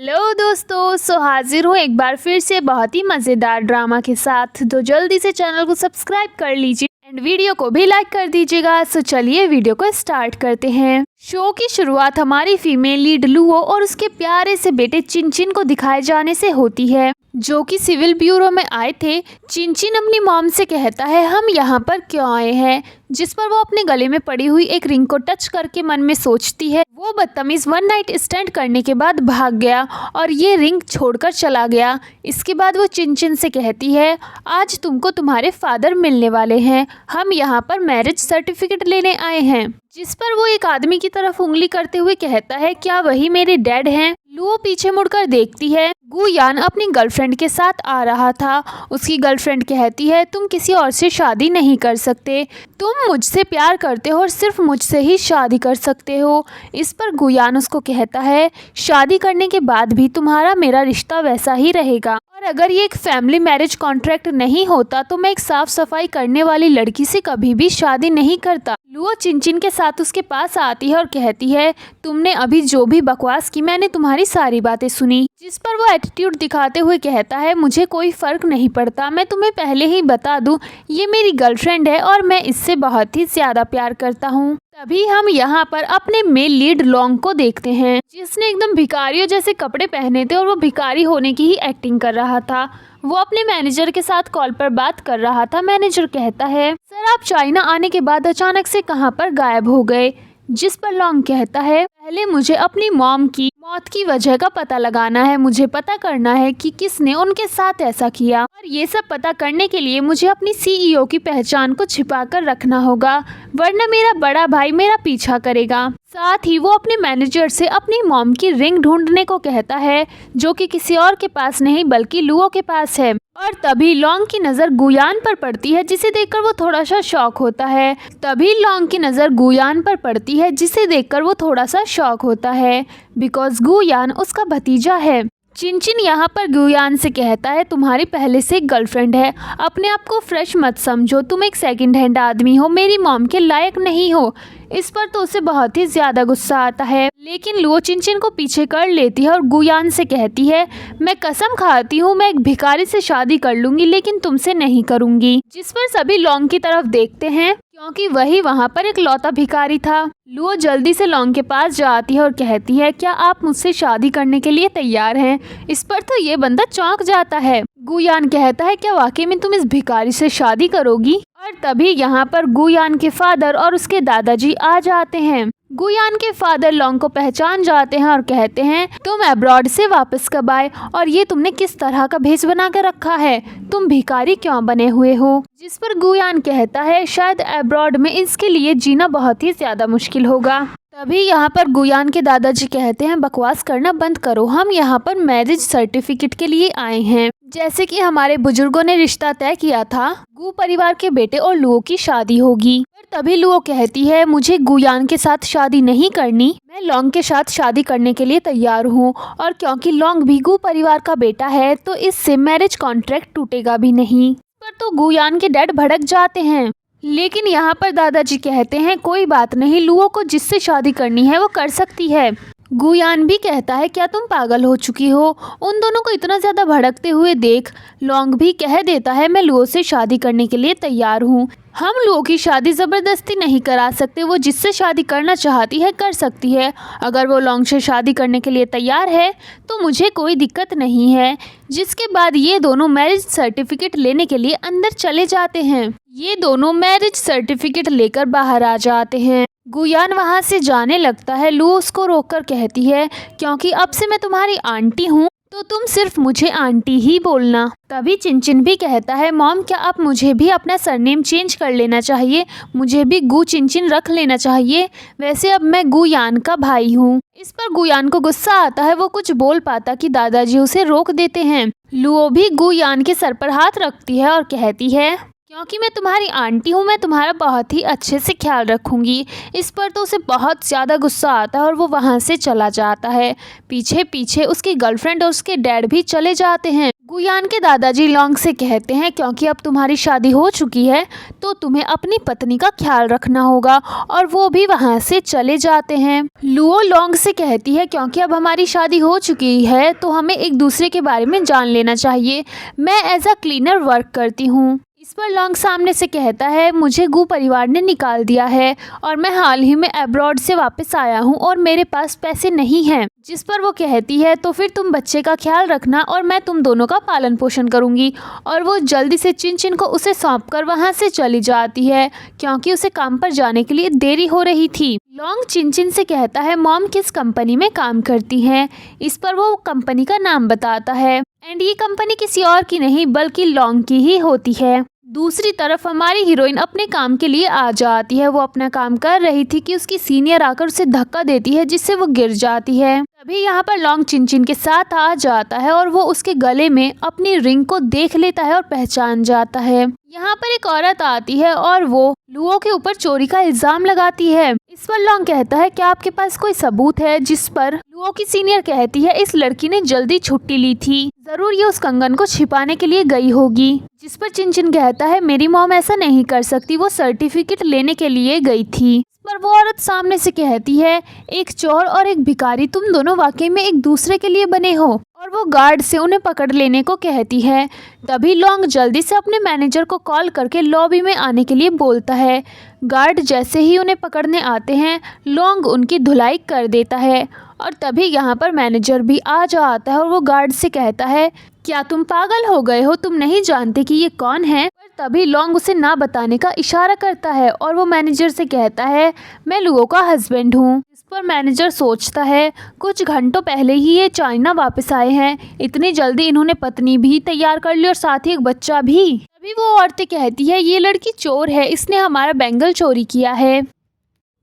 Hello दोस्तों, हाजिर हूँ एक बार फिर से बहुत ही मज़ेदार ड्रामा के साथ। तो जल्दी से चैनल को सब्सक्राइब कर लीजिए एंड वीडियो को भी लाइक कर दीजिएगा। चलिए वीडियो को स्टार्ट करते हैं। शो की शुरुआत हमारी फीमेल लीड लुओ और उसके प्यारे से बेटे चिनचिन को दिखाए जाने से होती है, जो कि सिविल ब्यूरो में आए थे। चिनचिन अपनी मॉम से कहता है हम यहाँ पर क्यों आए हैं, जिस पर वो अपने गले में पड़ी हुई एक रिंग को टच करके मन में सोचती है वो बदतमीज वन नाइट स्टैंड करने के बाद भाग गया और ये रिंग छोड़कर चला गया। इसके बाद वो चिनचिन से कहती है आज तुमको तुम्हारे फादर मिलने वाले हैं, हम यहाँ पर मैरिज सर्टिफिकेट लेने आए हैं। जिस पर वो एक आदमी की तरफ उंगली करते हुए कहता है क्या वही मेरे डैड हैं। लुओ पीछे मुड़कर देखती है, गुयान अपनी गर्लफ्रेंड के साथ आ रहा था। उसकी गर्लफ्रेंड कहती है तुम किसी और से शादी नहीं कर सकते, तुम मुझसे प्यार करते हो और सिर्फ मुझसे ही शादी कर सकते हो। इस पर गुयान उसको कहता है शादी करने के बाद भी तुम्हारा मेरा रिश्ता वैसा ही रहेगा, और अगर ये एक फैमिली मैरिज कॉन्ट्रैक्ट नहीं होता तो मैं एक साफ सफाई करने वाली लड़की से कभी भी शादी नहीं करता। लुओ चिनचिन के साथ उसके पास आती है और कहती है तुमने अभी जो भी बकवास की मैंने तुम्हारी सारी बातें सुनी। जिस पर वो एटीट्यूड दिखाते हुए कहता है मुझे कोई फ़र्क नहीं पड़ता, मैं तुम्हें पहले ही बता दूं ये मेरी गर्लफ्रेंड है और मैं इससे बहुत ही ज़्यादा प्यार करता हूँ। तभी हम यहाँ पर अपने मेल लीड लॉन्ग को देखते हैं, जिसने एकदम भिखारियों जैसे कपड़े पहने थे और वो भिखारी होने की ही एक्टिंग कर रहा था। वो अपने मैनेजर के साथ कॉल पर बात कर रहा था। मैनेजर कहता है सर आप चाइना आने के बाद अचानक से कहाँ पर गायब हो गए। जिस पर लॉन्ग कहता है पहले मुझे अपनी मॉम की मौत की वजह का पता लगाना है, मुझे पता करना है कि किसने उनके साथ ऐसा किया, और ये सब पता करने के लिए मुझे अपनी सीईओ की पहचान को छिपा कर रखना होगा, वरना मेरा बड़ा भाई मेरा पीछा करेगा। साथ ही वो अपने मैनेजर से अपनी मॉम की रिंग ढूंढने को कहता है, जो कि किसी और के पास नहीं बल्कि लुओ के पास है। और तभी लॉन्ग की नज़र गुयान पर पड़ती है, जिसे देखकर वो थोड़ा सा शॉक होता है। तभी लॉन्ग की नज़र गुयान पर पड़ती है, जिसे देखकर वो थोड़ा सा शॉक होता है, बिकॉज गुयान उसका भतीजा है। चिनचिन यहाँ पर गुयान से कहता है तुम्हारी पहले से गर्लफ्रेंड है, अपने आप को फ्रेश मत समझो, तुम एक सेकंड हैंड आदमी हो, मेरी मॉम के लायक नहीं हो। इस पर तो उसे बहुत ही ज़्यादा गुस्सा आता है, लेकिन लुओ चिनचिन को पीछे कर लेती है और गुयान से कहती है मैं कसम खाती हूँ मैं एक भिखारी से शादी कर लूँगी लेकिन तुमसे नहीं करूँगी। जिस पर सभी लॉन्ग की तरफ देखते हैं, क्योंकि वही वहाँ पर एक लौता भिखारी था। लुओ जल्दी से लॉन्ग के पास जाती है और कहती है क्या आप मुझसे शादी करने के लिए तैयार हैं। इस पर तो ये बंदा चौंक जाता है। गुयान कहता है क्या वाकई में तुम इस भिखारी से शादी करोगी। और तभी यहाँ पर गुयान के फादर और उसके दादाजी आ जाते हैं। गुयान के फादर लॉन्ग को पहचान जाते हैं और कहते हैं तुम अब्रॉड से वापस कब आए और ये तुमने किस तरह का भेष बना कर रखा है, तुम भिखारी क्यों बने हुए हो। जिस पर गुयान कहता है शायद अब्रॉड में इसके लिए जीना बहुत ही ज़्यादा मुश्किल होगा। तभी यहाँ पर गुयान के दादाजी कहते हैं बकवास करना बंद करो, हम यहाँ पर मैरिज सर्टिफिकेट के लिए आए हैं। जैसे कि हमारे बुजुर्गों ने रिश्ता तय किया था, गु परिवार के बेटे और लुओ की शादी होगी। तभी लुओ कहती है मुझे गुयान के साथ शादी नहीं करनी, मैं लॉन्ग के साथ शादी करने के लिए तैयार हूँ, और क्योंकि लॉन्ग भी गु परिवार का बेटा है तो इससे मैरिज कॉन्ट्रैक्ट टूटेगा भी नहीं। पर तो गुयान के डैड भड़क जाते हैं, लेकिन यहाँ पर दादाजी कहते हैं कोई बात नहीं, लुओ को जिससे शादी करनी है वो कर सकती है। गुयान भी कहता है क्या तुम पागल हो चुकी हो। उन दोनों को इतना ज़्यादा भड़कते हुए देख लॉन्ग भी कह देता है मैं लुओ से शादी करने के लिए तैयार हूँ, हम लुओ की शादी ज़बरदस्ती नहीं करा सकते, वो जिससे शादी करना चाहती है कर सकती है, अगर वो लॉन्ग से शादी करने के लिए तैयार है तो मुझे कोई दिक्कत नहीं है। जिसके बाद ये दोनों मैरिज सर्टिफिकेट लेने के लिए अंदर चले जाते हैं। ये दोनों मैरिज सर्टिफिकेट लेकर बाहर आ जाते हैं। गुयान वहाँ से जाने लगता है, लुओ उसको रोककर कहती है क्योंकि अब से मैं तुम्हारी आंटी हूँ तो तुम सिर्फ मुझे आंटी ही बोलना। तभी चिनचिन भी कहता है मॉम क्या आप मुझे भी अपना सरनेम चेंज कर लेना चाहिए, मुझे भी गु चिनचिन रख लेना चाहिए, वैसे अब मैं गुयान का भाई हूँ। इस पर गुयान को गुस्सा आता है, वो कुछ बोल पाता कि दादाजी उसे रोक देते हैं। लुओ भी गुयान के सर पर हाथ रखती है और कहती है क्योंकि मैं तुम्हारी आंटी हूँ मैं तुम्हारा बहुत ही अच्छे से ख्याल रखूँगी। इस पर तो उसे बहुत ज़्यादा गुस्सा आता है और वो वहाँ से चला जाता है। पीछे पीछे उसकी गर्लफ्रेंड और उसके डैड भी चले जाते हैं। गुयान के दादाजी लोंग से कहते हैं क्योंकि अब तुम्हारी शादी हो चुकी है तो तुम्हें अपनी पत्नी का ख्याल रखना होगा, और वो भी वहाँ से चले जाते हैं। लुओ लोंग से कहती है क्योंकि अब हमारी शादी हो चुकी है तो हमें एक दूसरे के बारे में जान लेना चाहिए। मैं एज अ क्लीनर वर्क करती हूँ। इस पर लोंग सामने से कहता है मुझे गू परिवार ने निकाल दिया है और मैं हाल ही में अब्रॉड से वापस आया हूँ और मेरे पास पैसे नहीं हैं। जिस पर वो कहती है तो फिर तुम बच्चे का ख्याल रखना और मैं तुम दोनों का पालन पोषण करूँगी। और वो जल्दी से चिन को उसे सौंप कर वहाँ से चली जाती है क्योंकि उसे काम पर जाने के लिए देरी हो रही थी। लोंग चिन से कहता है मॉम किस कंपनी में काम करती हैं। इस पर वो कंपनी का नाम बताता है एंड ये कंपनी किसी और की नहीं बल्कि लोंग की ही होती है। दूसरी तरफ हमारी हीरोइन अपने काम के लिए आ जाती है। वो अपना काम कर रही थी कि उसकी सीनियर आकर उसे धक्का देती है जिससे वो गिर जाती है। तभी यहाँ पर लोंग चिन के साथ आ जाता है और वो उसके गले में अपनी रिंग को देख लेता है और पहचान जाता है। यहाँ पर एक औरत आती है और वो लुओ के ऊपर चोरी का इल्जाम लगाती है। इस पर लोंग कहता है क्या आपके पास कोई सबूत है। जिस पर लुओ की सीनियर कहती है इस लड़की ने जल्दी छुट्टी ली थी, जरूर ये उस कंगन को छिपाने के लिए गई होगी। जिस पर चिन कहता है मेरी मॉम ऐसा नहीं कर सकती, वो सर्टिफिकेट लेने के लिए गई थी। पर वो औरत सामने से कहती है एक चोर और एक भिखारी तुम दोनों वाकई में एक दूसरे के लिए बने हो, और वो गार्ड से उन्हें पकड़ लेने को कहती है। तभी लोंग जल्दी से अपने मैनेजर को कॉल करके लॉबी में आने के लिए बोलता है। गार्ड जैसे ही उन्हें पकड़ने आते हैं लोंग उनकी धुलाई कर देता है और तभी यहाँ पर मैनेजर भी आ जाता है और वो गार्ड से कहता है क्या तुम पागल हो गए हो, तुम नहीं जानते कि ये कौन है। तभी लोंग उसे ना बताने का इशारा करता है और वो मैनेजर से कहता है मैं लुओ का हस्बैंड हूँ। इस पर मैनेजर सोचता है कुछ घंटों पहले ही ये चाइना वापस आए हैं, इतनी जल्दी इन्होंने पत्नी भी तैयार कर ली और साथ ही एक बच्चा भी। तभी वो औरतें कहती है ये लड़की चोर है, इसने हमारा बैंगल चोरी किया है।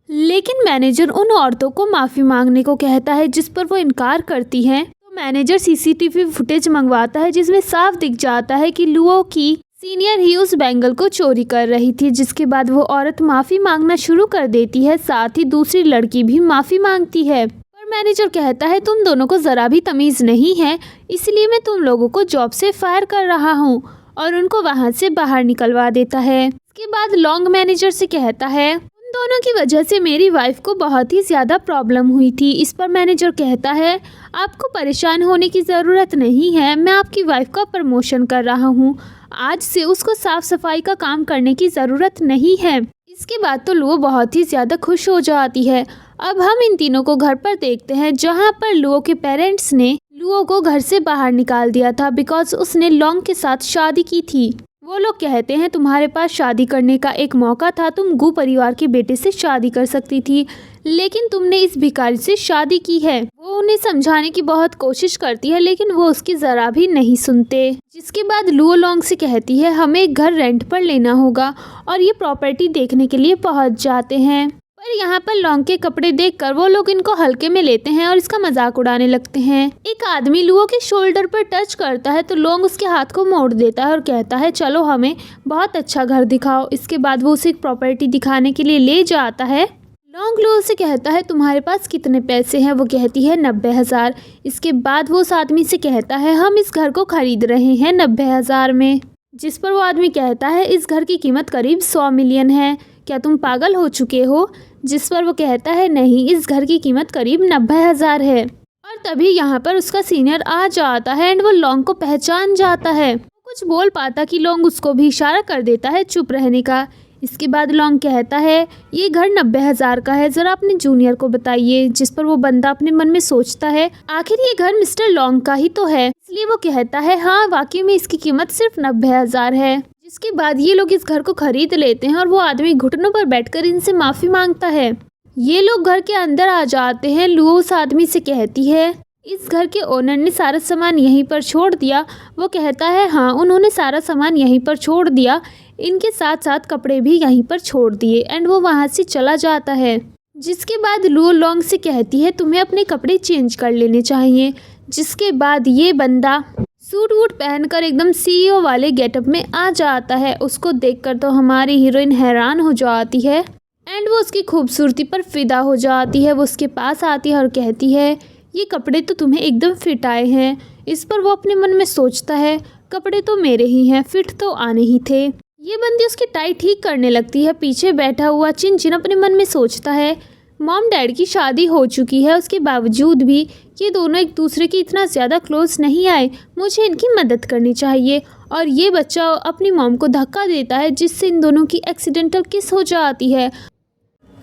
लेकिन मैनेजर उन औरतों को माफ़ी मांगने को कहता है जिस पर वो इनकार करती हैं। तो मैनेजर सीसीटीवी फुटेज मंगवाता है जिसमें साफ दिख जाता है कि लुओ की सीनियर ही उस बैंगल को चोरी कर रही थी। जिसके बाद वो औरत माफ़ी मांगना शुरू कर देती है, साथ ही दूसरी लड़की भी माफ़ी मांगती है। पर मैनेजर कहता है तुम दोनों को ज़रा भी तमीज़ नहीं है, इसलिए मैं तुम लोगों को जॉब से फायर कर रहा हूँ, और उनको वहाँ से बाहर निकलवा देता है। इसके बाद लोंग मैनेजर से कहता है दोनों की वजह से मेरी वाइफ को बहुत ही ज़्यादा प्रॉब्लम हुई थी। इस पर मैनेजर कहता है आपको परेशान होने की ज़रूरत नहीं है, मैं आपकी वाइफ का प्रमोशन कर रहा हूँ, आज से उसको साफ सफाई का काम करने की ज़रूरत नहीं है। इसके बाद तो लुओ बहुत ही ज़्यादा खुश हो जाती है। अब हम इन तीनों को घर पर देखते हैं जहाँ पर लुओ के पेरेंट्स ने लुओ को घर से बाहर निकाल दिया था बिकॉज उसने लोंग के साथ शादी की थी। वो लोग कहते हैं तुम्हारे पास शादी करने का एक मौका था, तुम गू परिवार के बेटे से शादी कर सकती थी, लेकिन तुमने इस भिखारी से शादी की है। वो उन्हें समझाने की बहुत कोशिश करती है लेकिन वो उसकी ज़रा भी नहीं सुनते। जिसके बाद लुओ लोंग से कहती है हमें एक घर रेंट पर लेना होगा, और ये प्रॉपर्टी देखने के लिए पहुंच जाते हैं। पर यहाँ पर लोंग के कपड़े देखकर वो लोग इनको हल्के में लेते हैं और इसका मजाक उड़ाने लगते हैं। एक आदमी लुओ के शोल्डर पर टच करता है तो लोंग उसके हाथ को मोड़ देता है और कहता है चलो हमें बहुत अच्छा घर दिखाओ। इसके बाद वो उसे एक प्रॉपर्टी दिखाने के लिए ले जाता है। लोंग लुओ से कहता है तुम्हारे पास कितने पैसे हैं। वो कहती है 90,000। इसके बाद वो उस आदमी से कहता है हम इस घर को खरीद रहे हैं 90,000 में। जिस पर वो आदमी कहता है इस घर की कीमत करीब 100 मिलियन है, क्या तुम पागल हो चुके हो। जिस पर वो कहता है नहीं, इस घर की कीमत करीब 90,000 है। और तभी यहाँ पर उसका सीनियर आ जाता है एंड वो लोंग को पहचान जाता है। वो कुछ बोल पाता कि लोंग उसको भी इशारा कर देता है चुप रहने का। इसके बाद लोंग कहता है ये घर 90,000 का है, ज़रा अपने जूनियर को बताइए। जिस पर वो बंदा अपने मन में सोचता है आखिर ये घर मिस्टर लोंग का ही तो है, इसलिए वो कहता है हाँ वाकई में इसकी कीमत सिर्फ 90,000 है। जिसके बाद ये लोग इस घर को खरीद लेते हैं और वो आदमी घुटनों पर बैठकर इनसे माफ़ी मांगता है। ये लोग घर के अंदर आ जाते हैं। लुओ उस आदमी से कहती है इस घर के ओनर ने सारा सामान यहीं पर छोड़ दिया। वो कहता है हाँ उन्होंने सारा सामान यहीं पर छोड़ दिया, इनके साथ साथ कपड़े भी यहीं पर छोड़ दिए, एंड वो वहाँ से चला जाता है। जिसके बाद लुओ लोंग से कहती है तुम्हें अपने कपड़े चेंज कर लेने चाहिए। जिसके बाद ये बंदा सूट वूट पहनकर एकदम सीईओ वाले गेटअप में आ जाता है। उसको देखकर तो हमारी हीरोइन हैरान हो जाती है एंड वो उसकी खूबसूरती पर फिदा हो जाती है। वो उसके पास आती है और कहती है ये कपड़े तो तुम्हें एकदम फिट आए हैं। इस पर वो अपने मन में सोचता है कपड़े तो मेरे ही हैं, फिट तो आने ही थे। ये बंदी उसकी टाई ठीक करने लगती है। पीछे बैठा हुआ चिन अपने मन में सोचता है मॉम डैड की शादी हो चुकी है, उसके बावजूद भी ये दोनों एक दूसरे की इतना ज़्यादा क्लोज नहीं आए, मुझे इनकी मदद करनी चाहिए। और ये बच्चा अपनी मॉम को धक्का देता है जिससे इन दोनों की एक्सीडेंटल किस हो जाती है।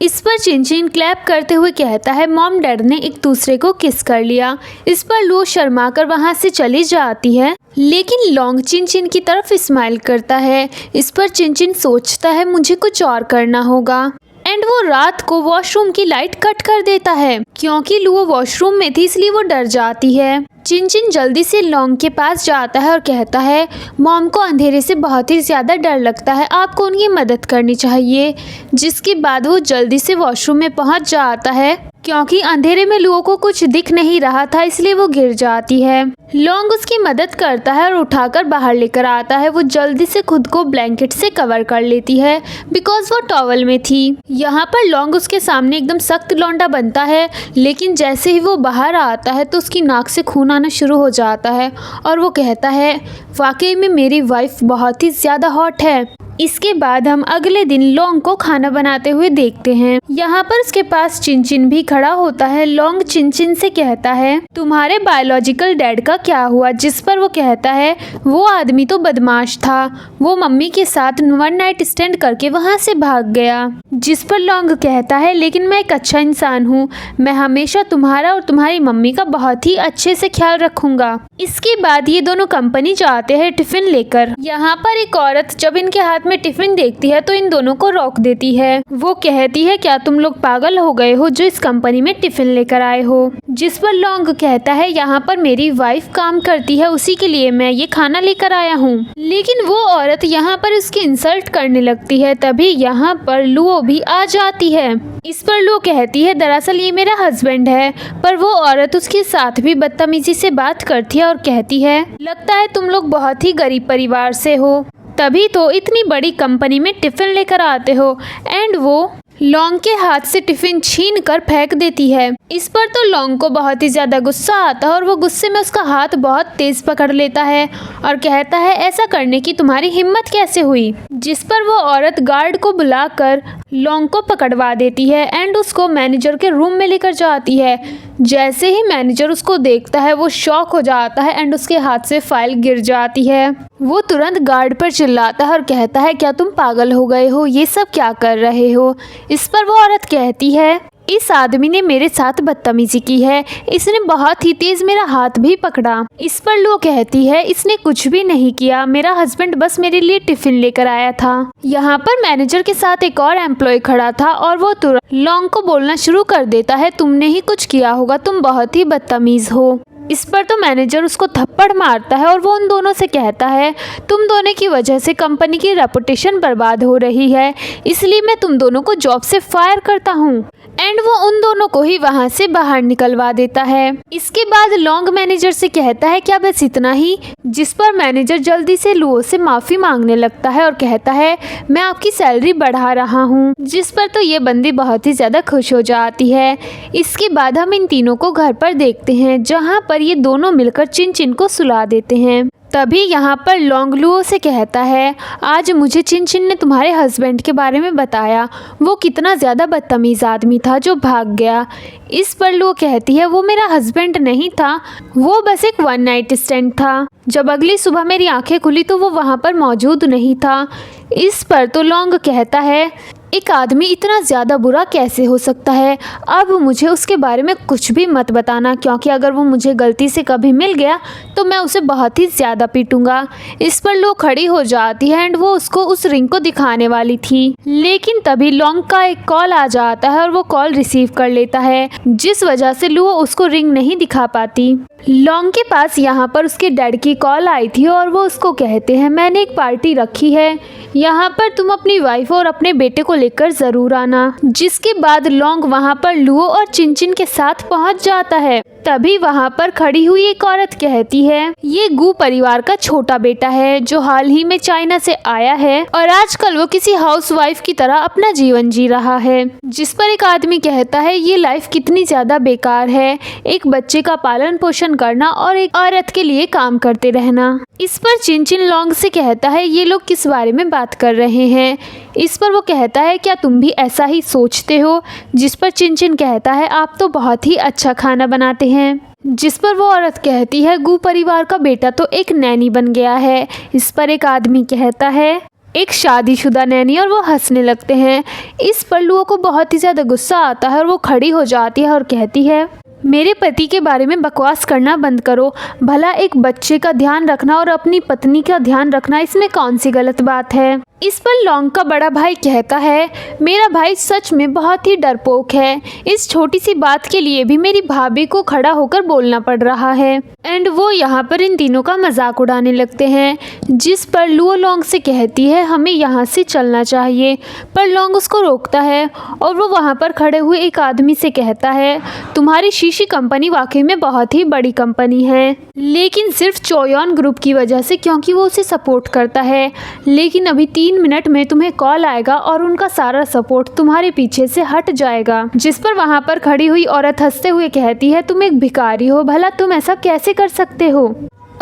इस पर चिन क्लैप करते हुए कहता है मॉम डैड ने एक दूसरे को किस कर लिया। इस पर लुओ शर्मा कर वहाँ से चली जाती है, लेकिन लॉन्ग चिन की तरफ स्माइल करता है। इस पर चिन सोचता है मुझे कुछ और करना होगा एंड वो रात को वॉशरूम की लाइट कट कर देता है। क्योंकि लुओ वॉशरूम में थी इसलिए वो डर जाती है। चिन जल्दी से लॉन्ग के पास जाता है और कहता है मॉम को अंधेरे से बहुत ही ज़्यादा डर लगता है, आपको उनकी मदद करनी चाहिए। जिसके बाद वो जल्दी से वॉशरूम में पहुंच जाता है। क्योंकि अंधेरे में लुओ को कुछ दिख नहीं रहा था इसलिए वो गिर जाती है। लॉन्ग उसकी मदद करता है और उठाकर बाहर लेकर आता है। वो जल्दी से खुद को ब्लैंकेट से कवर कर लेती है बिकॉज वो टॉवल में थी। यहाँ पर लॉन्ग उसके सामने एकदम सख्त लौंडा बनता है, लेकिन जैसे ही वो बाहर आता है तो उसकी नाक से खून आना शुरू हो जाता है और वो कहता है वाकई में मेरी वाइफ बहुत ही ज़्यादा हॉट है। इसके बाद हम अगले दिन लॉन्ग को खाना बनाते हुए देखते हैं। यहाँ पर उसके पास चिन भी खड़ा होता है। लॉन्ग चिन से कहता है तुम्हारे बायोलॉजिकल डैड का क्या हुआ। जिस पर वो कहता है वो आदमी तो बदमाश था, वो मम्मी के साथ वन नाइट स्टैंड करके वहाँ से भाग गया। जिस पर लॉन्ग कहता है लेकिन मैं एक अच्छा इंसान हूँ, मैं हमेशा तुम्हारा और तुम्हारी मम्मी का बहुत ही अच्छे से ख्याल रखूंगा। इसके बाद ये दोनों कंपनी जाते हैं टिफिन लेकर। यहाँ पर एक औरत जब इनके हाथ में टिफिन देखती है तो इन दोनों को रोक देती है। वो कहती है क्या तुम लोग पागल हो गए हो जो इस कंपनी में टिफिन लेकर आए हो। जिस पर लॉन्ग कहता है यहाँ पर मेरी वाइफ काम करती है, उसी के लिए मैं ये खाना लेकर आया हूँ। लेकिन वो औरत यहाँ पर उसकी इंसल्ट करने लगती है। तभी यहाँ पर लुओ भी आ जाती है। इस पर लुओ कहती है दरअसल ये मेरा हस्बैंड है, पर वो औरत उसके साथ भी बदतमीजी से बात करती है और कहती है लगता है तुम लोग बहुत ही गरीब परिवार से हो, तभी तो इतनी बड़ी कंपनी में टिफिन लेकर आते हो। एंड वो लॉन्ग के हाथ से टिफिन छीन कर फेंक देती है। इस पर तो लॉन्ग को बहुत ही ज़्यादा गुस्सा आता है और वो गुस्से में उसका हाथ बहुत तेज़ पकड़ लेता है और कहता है ऐसा करने की तुम्हारी हिम्मत कैसे हुई। जिस पर वो औरत गार्ड को बुलाकर लॉन्ग को पकड़वा देती है एंड उसको मैनेजर के रूम में लेकर जाती है। जैसे ही मैनेजर उसको देखता है वो शॉक हो जाता है एंड उसके हाथ से फाइल गिर जाती है। वो तुरंत गार्ड पर चिल्लाता है और कहता है क्या तुम पागल हो गए हो, ये सब क्या कर रहे हो। इस पर वो औरत कहती है इस आदमी ने मेरे साथ बदतमीजी की है, इसने बहुत ही तेज मेरा हाथ भी पकड़ा। इस पर लुओ कहती है इसने कुछ भी नहीं किया, मेरा हस्बैंड बस मेरे लिए टिफिन लेकर आया था। यहाँ पर मैनेजर के साथ एक और एम्प्लॉय खड़ा था और वो तुरंत लॉन्ग को बोलना शुरू कर देता है तुमने ही कुछ किया होगा, तुम बहुत ही बदतमीज हो। इस पर तो मैनेजर उसको थप्पड़ मारता है और वो उन दोनों से कहता है तुम दोनों की वजह से कंपनी की रेपुटेशन बर्बाद हो रही है, इसलिए मैं तुम दोनों को जॉब से फायर करता हूँ। एंड वो उन दोनों को ही वहाँ से बाहर निकलवा देता है। इसके बाद लॉन्ग मैनेजर से कहता है क्या बस इतना ही। जिस पर मैनेजर जल्दी से लुओ से माफ़ी मांगने लगता है और कहता है मैं आपकी सैलरी बढ़ा रहा हूँ। जिस पर तो ये बंदी बहुत ही ज़्यादा खुश हो जाती है। इसके बाद हम इन तीनों को घर पर देखते हैं जहाँ पर ये दोनों मिलकर चिन को सुला देते हैं। तभी यहाँ पर लॉन्ग लुओ से कहता है आज मुझे चिन ने तुम्हारे हस्बैंड के बारे में बताया, वो कितना ज़्यादा बदतमीज़ आदमी था जो भाग गया। इस पर लुओ कहती है वो मेरा हस्बैंड नहीं था, वो बस एक वन नाइट स्टैंड था। जब अगली सुबह मेरी आंखें खुली तो वो वहाँ पर मौजूद नहीं था। इस पर तो लॉन्ग कहता है एक आदमी इतना ज़्यादा बुरा कैसे हो सकता है, अब मुझे उसके बारे में कुछ भी मत बताना, क्योंकि अगर वो मुझे गलती से कभी मिल गया तो मैं उसे बहुत ही ज़्यादा पीटूंगा। इस पर लुओ खड़ी हो जाती है एंड वो उसको उस रिंग को दिखाने वाली थी, लेकिन तभी लॉन्ग का एक कॉल आ जाता है और वो कॉल रिसीव कर लेता है, जिस वजह से लुओ उसको रिंग नहीं दिखा पाती। लॉन्ग के पास यहाँ पर उसके डैड की कॉल आई थी और वो उसको कहते हैं मैंने एक पार्टी रखी है, यहाँ पर तुम अपनी वाइफ और अपने बेटे को लेकर जरूर आना। जिसके बाद लौंग वहाँ पर लुओ और चिनचिन के साथ पहुँच जाता है। तभी वहाँ पर खड़ी हुई एक औरत कहती है, ये गु परिवार का छोटा बेटा है जो हाल ही में चाइना से आया है और आजकल वो किसी हाउसवाइफ की तरह अपना जीवन जी रहा है। जिस पर एक आदमी कहता है, ये लाइफ कितनी ज्यादा बेकार है, एक बच्चे का पालन पोषण करना और एक औरत के लिए काम करते रहना। इस पर चिनचिन लौंग से कहता है, ये लोग किस बारे में बात कर रहे हैं। इस पर वो कहता है, क्या तुम भी ऐसा ही सोचते हो। जिस पर चिनचिन कहता है, आप तो बहुत ही अच्छा खाना बनाते हैं। जिस पर वो औरत कहती है, गु परिवार का बेटा तो एक नैनी बन गया है। इस पर एक आदमी कहता है, एक शादीशुदा नैनी, और वो हंसने लगते हैं। इस पर लुओ को बहुत ही ज़्यादा गुस्सा आता है और वो खड़ी हो जाती है और कहती है, मेरे पति के बारे में बकवास करना बंद करो। भला एक बच्चे का ध्यान रखना और अपनी पत्नी का ध्यान रखना, इसमें कौन सी गलत बात है। इस पर लौंग का बड़ा भाई कहता है, मेरा भाई सच में बहुत ही डरपोक है। इस छोटी सी बात के लिए भी मेरी भाभी को खड़ा होकर बोलना पड़ रहा है। एंड वो यहाँ पर इन तीनों का मजाक उड़ाने लगते हैं। जिस पर लुओ लौंग से कहती है, हमें यहाँ से चलना चाहिए। पर लौंग उसको रोकता है और वो वहाँ पर खड़े हुए एक आदमी से कहता है, तुम्हारी शीशी कंपनी वाकई में बहुत ही बड़ी कंपनी है, लेकिन सिर्फ चोयॉन ग्रुप की वजह से, क्योंकि वो उसे सपोर्ट करता है। लेकिन अभी 3 मिनट में तुम्हें कॉल आएगा और उनका सारा सपोर्ट तुम्हारे पीछे से हट जाएगा। जिस पर वहाँ पर खड़ी हुई औरत हंसते हुए कहती है, तुम एक भिखारी हो, भला तुम ऐसा कैसे कर सकते हो।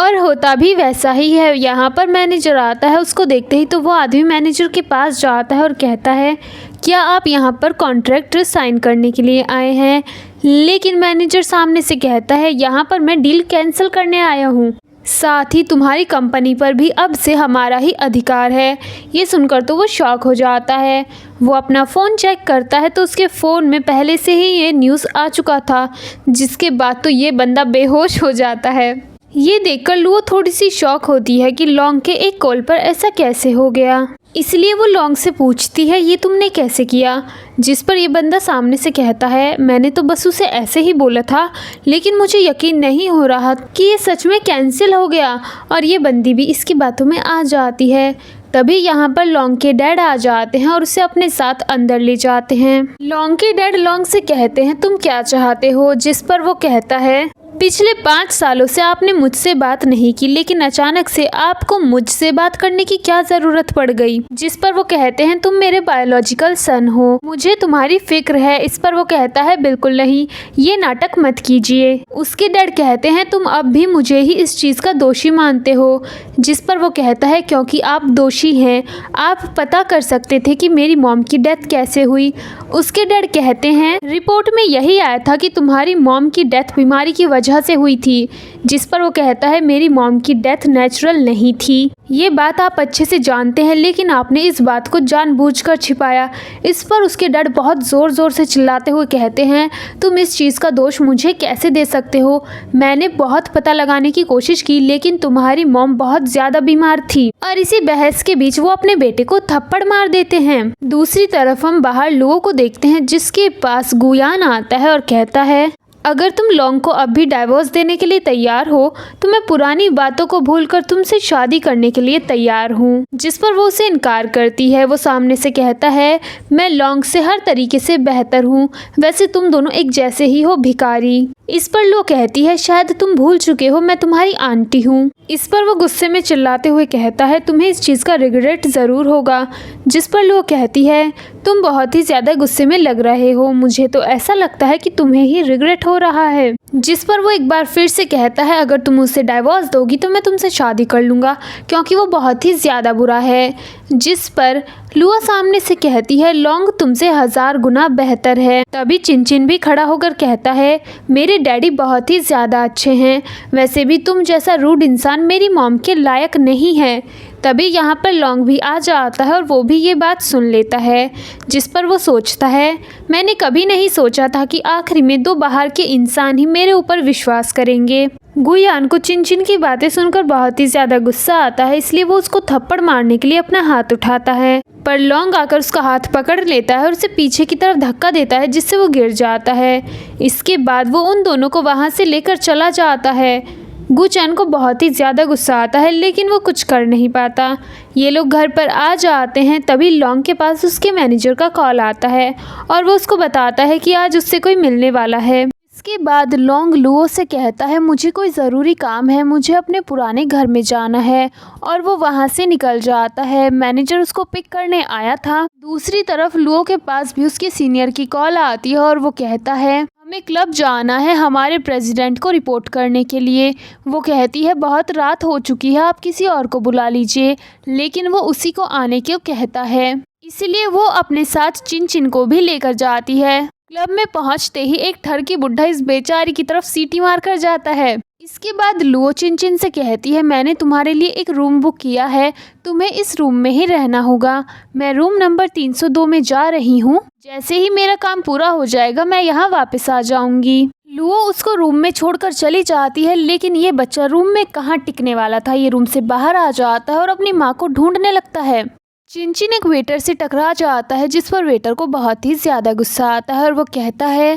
और होता भी वैसा ही है। यहाँ पर मैनेजर आता है, उसको देखते ही तो वो आदमी मैनेजर के पास जाता है और कहता है, क्या आप यहाँ पर कॉन्ट्रैक्ट साइन करने के लिए आए हैं। लेकिन मैनेजर सामने से कहता है, यहाँ पर मैं डील कैंसिल करने आया हूँ, साथ ही तुम्हारी कंपनी पर भी अब से हमारा ही अधिकार है। ये सुनकर तो वो शॉक हो जाता है। वो अपना फ़ोन चेक करता है तो उसके फ़ोन में पहले से ही ये न्यूज़ आ चुका था। जिसके बाद तो ये बंदा बेहोश हो जाता है। ये देखकर लुओ थोड़ी सी शॉक होती है कि लौंग के एक कॉल पर ऐसा कैसे हो गया। इसलिए वो लौंग से पूछती है, ये तुमने कैसे किया। जिस पर ये बंदा सामने से कहता है, मैंने तो बस उसे ऐसे ही बोला था, लेकिन मुझे यकीन नहीं हो रहा कि ये सच में कैंसिल हो गया। और ये बंदी भी इसकी बातों में आ जाती है। तभी यहाँ पर लौंग के डैड आ जाते हैं और उसे अपने साथ अंदर ले जाते हैं। लौंग के डैड लौंग से कहते हैं, तुम क्या चाहते हो। जिस पर वो कहता है, पिछले 5 सालों से आपने मुझसे बात नहीं की, लेकिन अचानक से आपको मुझसे बात करने की क्या ज़रूरत पड़ गई। जिस पर वो कहते हैं, तुम मेरे बायोलॉजिकल सन हो, मुझे तुम्हारी फिक्र है। इस पर वो कहता है, बिल्कुल नहीं, ये नाटक मत कीजिए। उसके डैड कहते हैं, तुम अब भी मुझे ही इस चीज़ का दोषी मानते हो। जिस पर वो कहता है, क्योंकि आप दोषी हैं, आप पता कर सकते थे कि मेरी मॉम की डेथ कैसे हुई। उसके डैड कहते हैं, रिपोर्ट में यही आया था कि तुम्हारी मॉम की डेथ बीमारी की वजह से हुई थी। जिस पर वो कहता है, मेरी मॉम की डेथ नेचुरल नहीं थी। ये बात आप अच्छे से जानते हैं, लेकिन आपने इस बात को जानबूझकर छिपाया। इस पर उसके डैड बहुत ज़ोर ज़ोर से चिल्लाते हुए कहते हैं, तुम इस चीज़ का दोष मुझे कैसे दे सकते हो। मैंने बहुत पता लगाने की कोशिश की, लेकिन तुम्हारी मॉम बहुत ज़्यादा बीमार थी। और इसी बहस के बीच वो अपने बेटे को थप्पड़ मार देते हैं। दूसरी तरफ हम बाहर लुओ को देखते हैं, जिसके पास गुयान आता है और कहता है, अगर तुम लौंग को अब भी डाइवोर्स देने के लिए तैयार हो तो मैं पुरानी बातों को भूलकर तुमसे शादी करने के लिए तैयार हूँ। जिस पर वो उसे इनकार करती है। वो सामने से कहता है, मैं लौंग से हर तरीके से बेहतर हूँ, वैसे तुम दोनों एक जैसे ही हो भिखारी। इस पर लो कहती है, शायद तुम भूल चुके हो, मैं तुम्हारी आंटी हूँ। इस पर वो गुस्से में चिल्लाते हुए कहता है, तुम्हें इस चीज़ का रिग्रेट ज़रूर होगा। जिस पर लो कहती है, तुम बहुत ही ज़्यादा गुस्से में लग रहे हो, मुझे तो ऐसा लगता है कि तुम्हें ही रिग्रेट हो रहा है। जिस पर वो एक बार फिर से कहता है, अगर तुम मुझसे डाइवोर्स दोगी तो मैं तुमसे शादी कर लूँगा, क्योंकि वो बहुत ही ज़्यादा बुरा है। जिस पर लुआ सामने से कहती है, लौंग तुमसे 1000 गुना बेहतर है। तभी चिनचिन भी खड़ा होकर कहता है, मेरे डैडी बहुत ही ज़्यादा अच्छे हैं, वैसे भी तुम जैसा रूड इंसान मेरी मॉम के लायक नहीं है। तभी यहाँ पर लौंग भी आ जाता है और वो भी ये बात सुन लेता है। जिस पर वो सोचता है, मैंने कभी नहीं सोचा था कि आखिरी में 2 बाहर के इंसान ही मेरे ऊपर विश्वास करेंगे। गुयान को चिनचिन की बातें सुनकर बहुत ही ज़्यादा गुस्सा आता है, इसलिए वो उसको थप्पड़ मारने के लिए अपना हाथ उठाता है। पर लौंग आकर उसका हाथ पकड़ लेता है और उसे पीछे की तरफ धक्का देता है, जिससे वो गिर जाता है। इसके बाद वो उन दोनों को वहाँ से लेकर चला जाता है। गुचैन को बहुत ही ज़्यादा गुस्सा आता है लेकिन वो कुछ कर नहीं पाता। ये लोग घर पर आ जाते हैं, तभी लॉन्ग के पास उसके मैनेजर का कॉल आता है और वो उसको बताता है कि आज उससे कोई मिलने वाला है। इसके बाद लॉन्ग लुओ से कहता है मुझे कोई ज़रूरी काम है, मुझे अपने पुराने घर में जाना है, और वो वहाँ से निकल जाता है। मैनेजर उसको पिक करने आया था। दूसरी तरफ लुओ के पास भी उसके सीनियर की कॉल आती है और वो कहता है हमें क्लब जाना है हमारे प्रेसिडेंट को रिपोर्ट करने के लिए। वो कहती है बहुत रात हो चुकी है, आप किसी और को बुला लीजिए, लेकिन वो उसी को आने को कहता है। इसलिए वो अपने साथ चिन चिन को भी लेकर जाती है। क्लब में पहुंचते ही एक ठरकी बुढ़ा इस बेचारी की तरफ सीटी मार कर जाता है। इसके बाद लुओ चिन चिन से कहती है मैंने तुम्हारे लिए एक रूम बुक किया है, तुम्हें इस रूम में ही रहना होगा। मैं रूम नंबर 302 में जा रही हूँ, जैसे ही मेरा काम पूरा हो जाएगा मैं यहाँ वापस आ जाऊंगी। लुओ उसको रूम में छोड़कर चली जाती है, लेकिन ये बच्चा रूम में कहाँ टिकने वाला था। ये रूम से बाहर आ जाता है और अपनी माँ को ढूंढने लगता है। चिन चिन एक वेटर से टकरा जाता है, जिस पर वेटर को बहुत ही ज़्यादा गुस्सा आता है और वो कहता है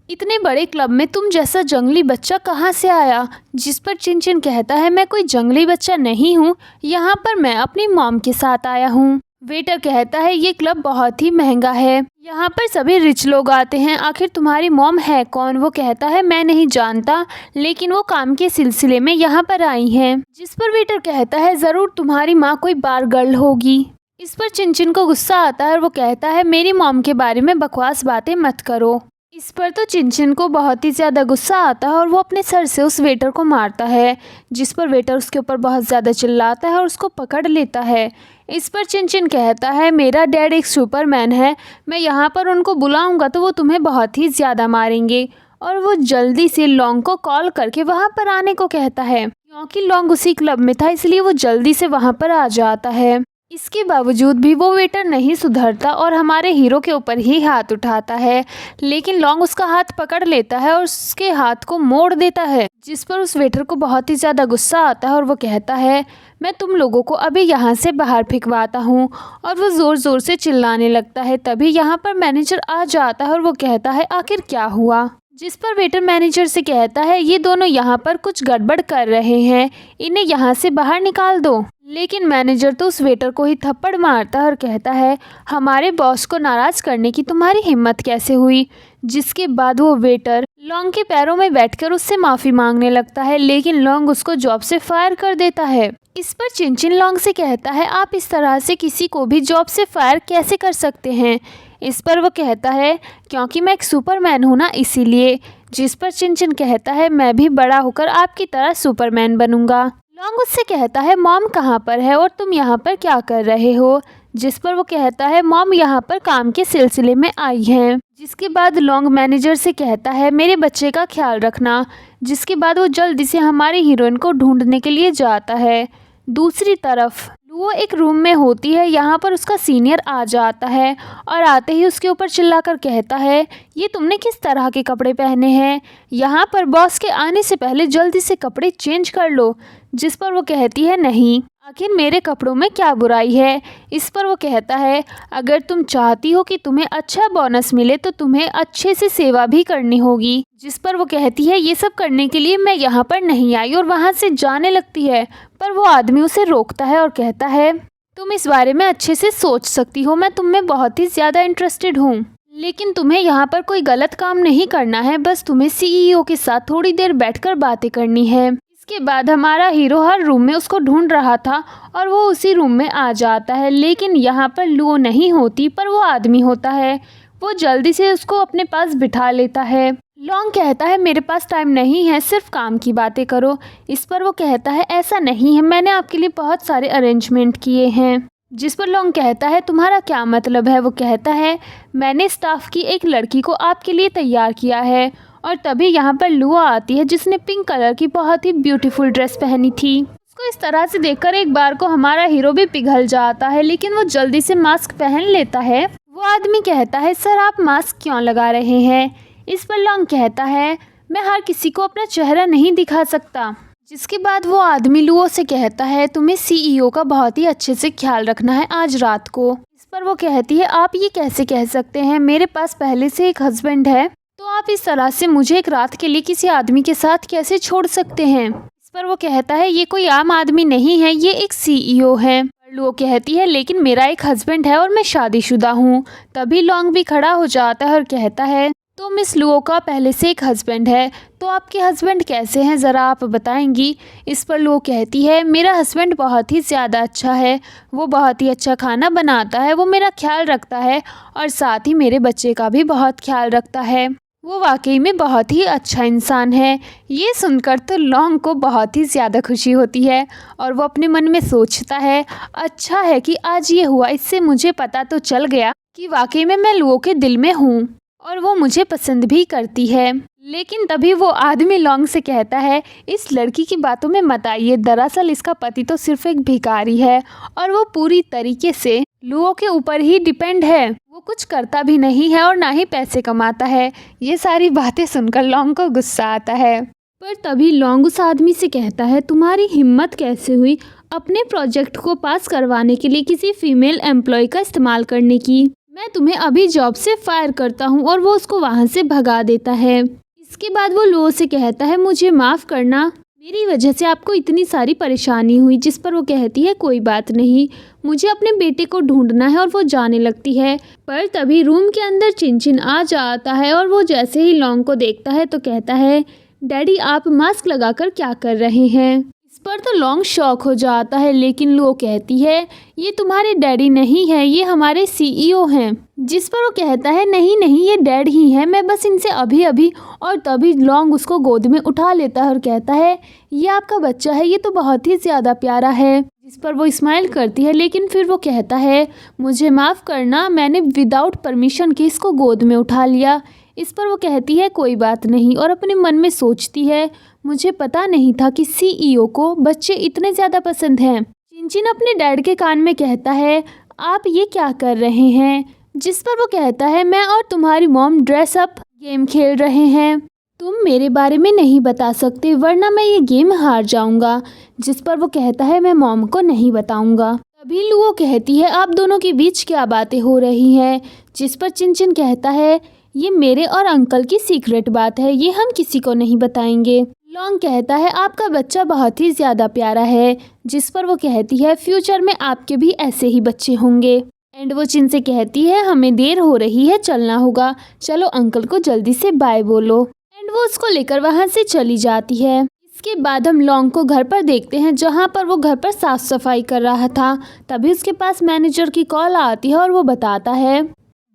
इतने बड़े क्लब में तुम जैसा जंगली बच्चा कहाँ से आया। जिस पर चिन चिन कहता है मैं कोई जंगली बच्चा नहीं हूँ, यहाँ पर मैं अपनी मॉम के साथ आया हूँ। वेटर कहता है ये क्लब बहुत ही महंगा है, यहाँ पर सभी रिच लोग आते हैं, आखिर तुम्हारी मॉम है कौन। वो कहता है मैं नहीं जानता, लेकिन वो काम के सिलसिले में यहाँ पर आई हैं। जिस पर वेटर कहता है ज़रूर तुम्हारी माँ कोई बार गर्ल होगी। इस पर चिन चिन को गुस्सा आता है और वो कहता है मेरी मॉम के बारे में बकवास बातें मत करो। इस पर तो चिन चिन को बहुत ही ज़्यादा गुस्सा आता है और वो अपने सर से उस वेटर को मारता है, जिस पर वेटर उसके ऊपर बहुत ज़्यादा चिल्लाता है और उसको पकड़ लेता है। इस पर चिन चिन कहता है मेरा डैड एक सुपरमैन है, मैं यहाँ पर उनको बुलाऊंगा तो वो तुम्हें बहुत ही ज़्यादा मारेंगे। और वो जल्दी से लॉन्ग को कॉल करके वहाँ पर आने को कहता है। क्योंकि लॉन्ग उसी क्लब में था इसलिए वो जल्दी से वहाँ पर आ जाता है। इसके बावजूद भी वो वेटर नहीं सुधरता और हमारे हीरो के ऊपर ही हाथ उठाता है, लेकिन लॉन्ग उसका हाथ पकड़ लेता है और उसके हाथ को मोड़ देता है, जिस पर उस वेटर को बहुत ही ज़्यादा गुस्सा आता है और वो कहता है मैं तुम लोगों को अभी यहाँ से बाहर फेंकवाता हूँ। और वो ज़ोर ज़ोर से चिल्लाने लगता है। तभी यहाँ पर मैनेजर आ जाता है और वो कहता है आखिर क्या हुआ। जिस पर वेटर मैनेजर से कहता है ये दोनों यहाँ पर कुछ गड़बड़ कर रहे हैं, इन्हें यहाँ से बाहर निकाल दो। लेकिन मैनेजर तो उस वेटर को ही थप्पड़ मारता है और कहता है हमारे बॉस को नाराज़ करने की तुम्हारी हिम्मत कैसे हुई। जिसके बाद वो वेटर लॉन्ग के पैरों में बैठकर उससे माफ़ी मांगने लगता है, लेकिन लॉन्ग उसको जॉब से फायर कर देता है। इस पर चिन चिन लॉन्ग से कहता है आप इस तरह से किसी को भी जॉब से फायर कैसे कर सकते हैं। इस पर वो कहता है क्योंकि मैं एक सुपरमैन हूँ ना, इसीलिए। जिस पर चिन चिन कहता है मैं भी बड़ा होकर आपकी तरह सुपरमैन बनूंगा। लॉन्ग उससे कहता है मॉम कहाँ पर है और तुम यहाँ पर क्या कर रहे हो। जिस पर वो कहता है मॉम यहाँ पर काम के सिलसिले में आई हैं। जिसके बाद लॉन्ग मैनेजर से कहता है मेरे बच्चे का ख्याल रखना। जिसके बाद वो जल्दी से हमारे हीरोइन को ढूंढने के लिए जाता है। दूसरी तरफ लुओ एक रूम में होती है, यहाँ पर उसका सीनियर आ जाता है और आते ही उसके ऊपर चिल्लाकर कहता है ये तुमने किस तरह के कपड़े पहने हैं, यहाँ पर बॉस के आने से पहले जल्दी से कपड़े चेंज कर लो। जिस पर वो कहती है नहीं, आखिर मेरे कपड़ों में क्या बुराई है। इस पर वो कहता है अगर तुम चाहती हो कि तुम्हें अच्छा बोनस मिले तो तुम्हें अच्छे से सेवा भी करनी होगी। जिस पर वो कहती है ये सब करने के लिए मैं यहाँ पर नहीं आई, और वहाँ से जाने लगती है। पर वो आदमी उसे रोकता है और कहता है तुम इस बारे में अच्छे से सोच सकती हो, मैं तुम में बहुत ही ज़्यादा इंटरेस्टेड हूँ, लेकिन तुम्हें यहाँ पर कोई गलत काम नहीं करना है, बस तुम्हें सीईओ के साथ थोड़ी देर बैठकर बातें करनी है। इसके बाद हमारा हीरो हर रूम में उसको ढूंढ रहा था और वो उसी रूम में आ जाता है, लेकिन यहाँ पर लुओ नहीं होती पर वो आदमी होता है। वो जल्दी से उसको अपने पास बिठा लेता है। लॉन्ग कहता है मेरे पास टाइम नहीं है, सिर्फ काम की बातें करो। इस पर वो कहता है ऐसा नहीं है, मैंने आपके लिए बहुत सारे अरेंजमेंट किए हैं। जिस पर लॉन्ग कहता है तुम्हारा क्या मतलब है। वो कहता है मैंने स्टाफ की एक लड़की को आपके लिए तैयार किया है। और तभी यहाँ पर लुओ आती है जिसने पिंक कलर की बहुत ही ब्यूटीफुल ड्रेस पहनी थी। उसको इस तरह से देखकर एक बार को हमारा हीरो भी पिघल जाता है, लेकिन वो जल्दी से मास्क पहन लेता है। वो आदमी कहता है सर आप मास्क क्यों लगा रहे हैं। इस पर लॉन्ग कहता है मैं हर किसी को अपना चेहरा नहीं दिखा सकता। जिसके बाद वो आदमी लुओ से कहता है तुम्हें सीईओ का बहुत ही अच्छे से ख्याल रखना है आज रात को। इस पर वो कहती है आप ये कैसे कह सकते हैं, मेरे पास पहले से एक हस्बैंड है, तो आप इस तरह से मुझे एक रात के लिए किसी आदमी के साथ कैसे छोड़ सकते हैं। इस पर वो कहता है ये कोई आम आदमी नहीं है, ये एक CEO है। लुओ कहती है लेकिन मेरा एक हस्बैंड है और मैं शादीशुदा हूँ। तभी लॉन्ग भी खड़ा हो जाता है और कहता है तो मिस लुओ का पहले से एक हस्बैंड है, तो आपके हस्बैंड कैसे हैं ज़रा आप बताएंगी। इस पर लुओ कहती है मेरा हस्बैंड बहुत ही ज़्यादा अच्छा है, वो बहुत ही अच्छा खाना बनाता है, वो मेरा ख्याल रखता है और साथ ही मेरे बच्चे का भी बहुत ख्याल रखता है, वो वाकई में बहुत ही अच्छा इंसान है। ये सुनकर तो लॉन्ग को बहुत ही ज़्यादा खुशी होती है और वो अपने मन में सोचता है अच्छा है कि आज ये हुआ, इससे मुझे पता तो चल गया कि वाकई में मैं लुओ के दिल में हूँ और वो मुझे पसंद भी करती है। लेकिन तभी वो आदमी लॉन्ग से कहता है इस लड़की की बातों में मत आइए, दरअसल इसका पति तो सिर्फ एक भिखारी है और वो पूरी तरीके से लुओ के ऊपर ही डिपेंड है, वो कुछ करता भी नहीं है और ना ही पैसे कमाता है। ये सारी बातें सुनकर लॉन्ग को गुस्सा आता है। पर तभी लॉन्ग उस आदमी से कहता है तुम्हारी हिम्मत कैसे हुई अपने प्रोजेक्ट को पास करवाने के लिए किसी फीमेल एम्प्लॉय का इस्तेमाल करने की, मैं तुम्हें अभी जॉब से फायर करता हूँ। और वो उसको वहाँ से भगा देता है। इसके बाद वो लुओ से कहता है मुझे माफ़ करना, मेरी वजह से आपको इतनी सारी परेशानी हुई। जिस पर वो कहती है कोई बात नहीं, मुझे अपने बेटे को ढूंढना है और वो जाने लगती है। पर तभी रूम के अंदर चिनचिन आ जाता है और वो जैसे ही लॉन्ग को देखता है तो कहता है डैडी आप मास्क लगाकर क्या कर रहे हैं। इस पर तो लॉन्ग शॉक हो जाता है, लेकिन लुओ कहती है ये तुम्हारे डैडी नहीं है, ये हमारे CEO हैं। जिस पर वो कहता है नहीं नहीं ये डैड ही है, मैं बस इनसे अभी अभी। और तभी लॉन्ग उसको गोद में उठा लेता है और कहता है ये आपका बच्चा है, ये तो बहुत ही ज़्यादा प्यारा है। जिस पर वो स्माइल करती है, लेकिन फिर वो कहता है मुझे माफ़ करना, मैंने विदाउट परमिशन के इसको गोद में उठा लिया। इस पर वो कहती है कोई बात नहीं और अपने मन में सोचती है मुझे पता नहीं था कि CEO को बच्चे इतने ज़्यादा पसंद हैं। चिनचिन अपने डैड के कान में कहता है आप ये क्या कर रहे हैं। जिस पर वो कहता है मैं और तुम्हारी मॉम ड्रेस अप गेम खेल रहे हैं, तुम मेरे बारे में नहीं बता सकते वरना मैं ये गेम हार जाऊंगा। जिस पर वो कहता है मैं मॉम को नहीं बताऊंगा। तभी लुओ कहती है आप दोनों के बीच क्या बातें हो रही हैं। जिस पर चिनचिन कहता है ये मेरे और अंकल की सीक्रेट बात है, ये हम किसी को नहीं बताएंगे। लॉन्ग कहता है आपका बच्चा बहुत ही ज़्यादा प्यारा है। जिस पर वो कहती है फ्यूचर में आपके भी ऐसे ही बच्चे होंगे। एंड वो चिन से कहती है हमें देर हो रही है, चलना होगा, चलो अंकल को जल्दी से बाय बोलो। एंड वो उसको लेकर वहाँ से चली जाती है। इसके बाद हम लॉन्ग को घर पर देखते हैं, जहाँ पर वो घर पर साफ सफाई कर रहा था। तभी उसके पास मैनेजर की कॉल आती है और वो बताता है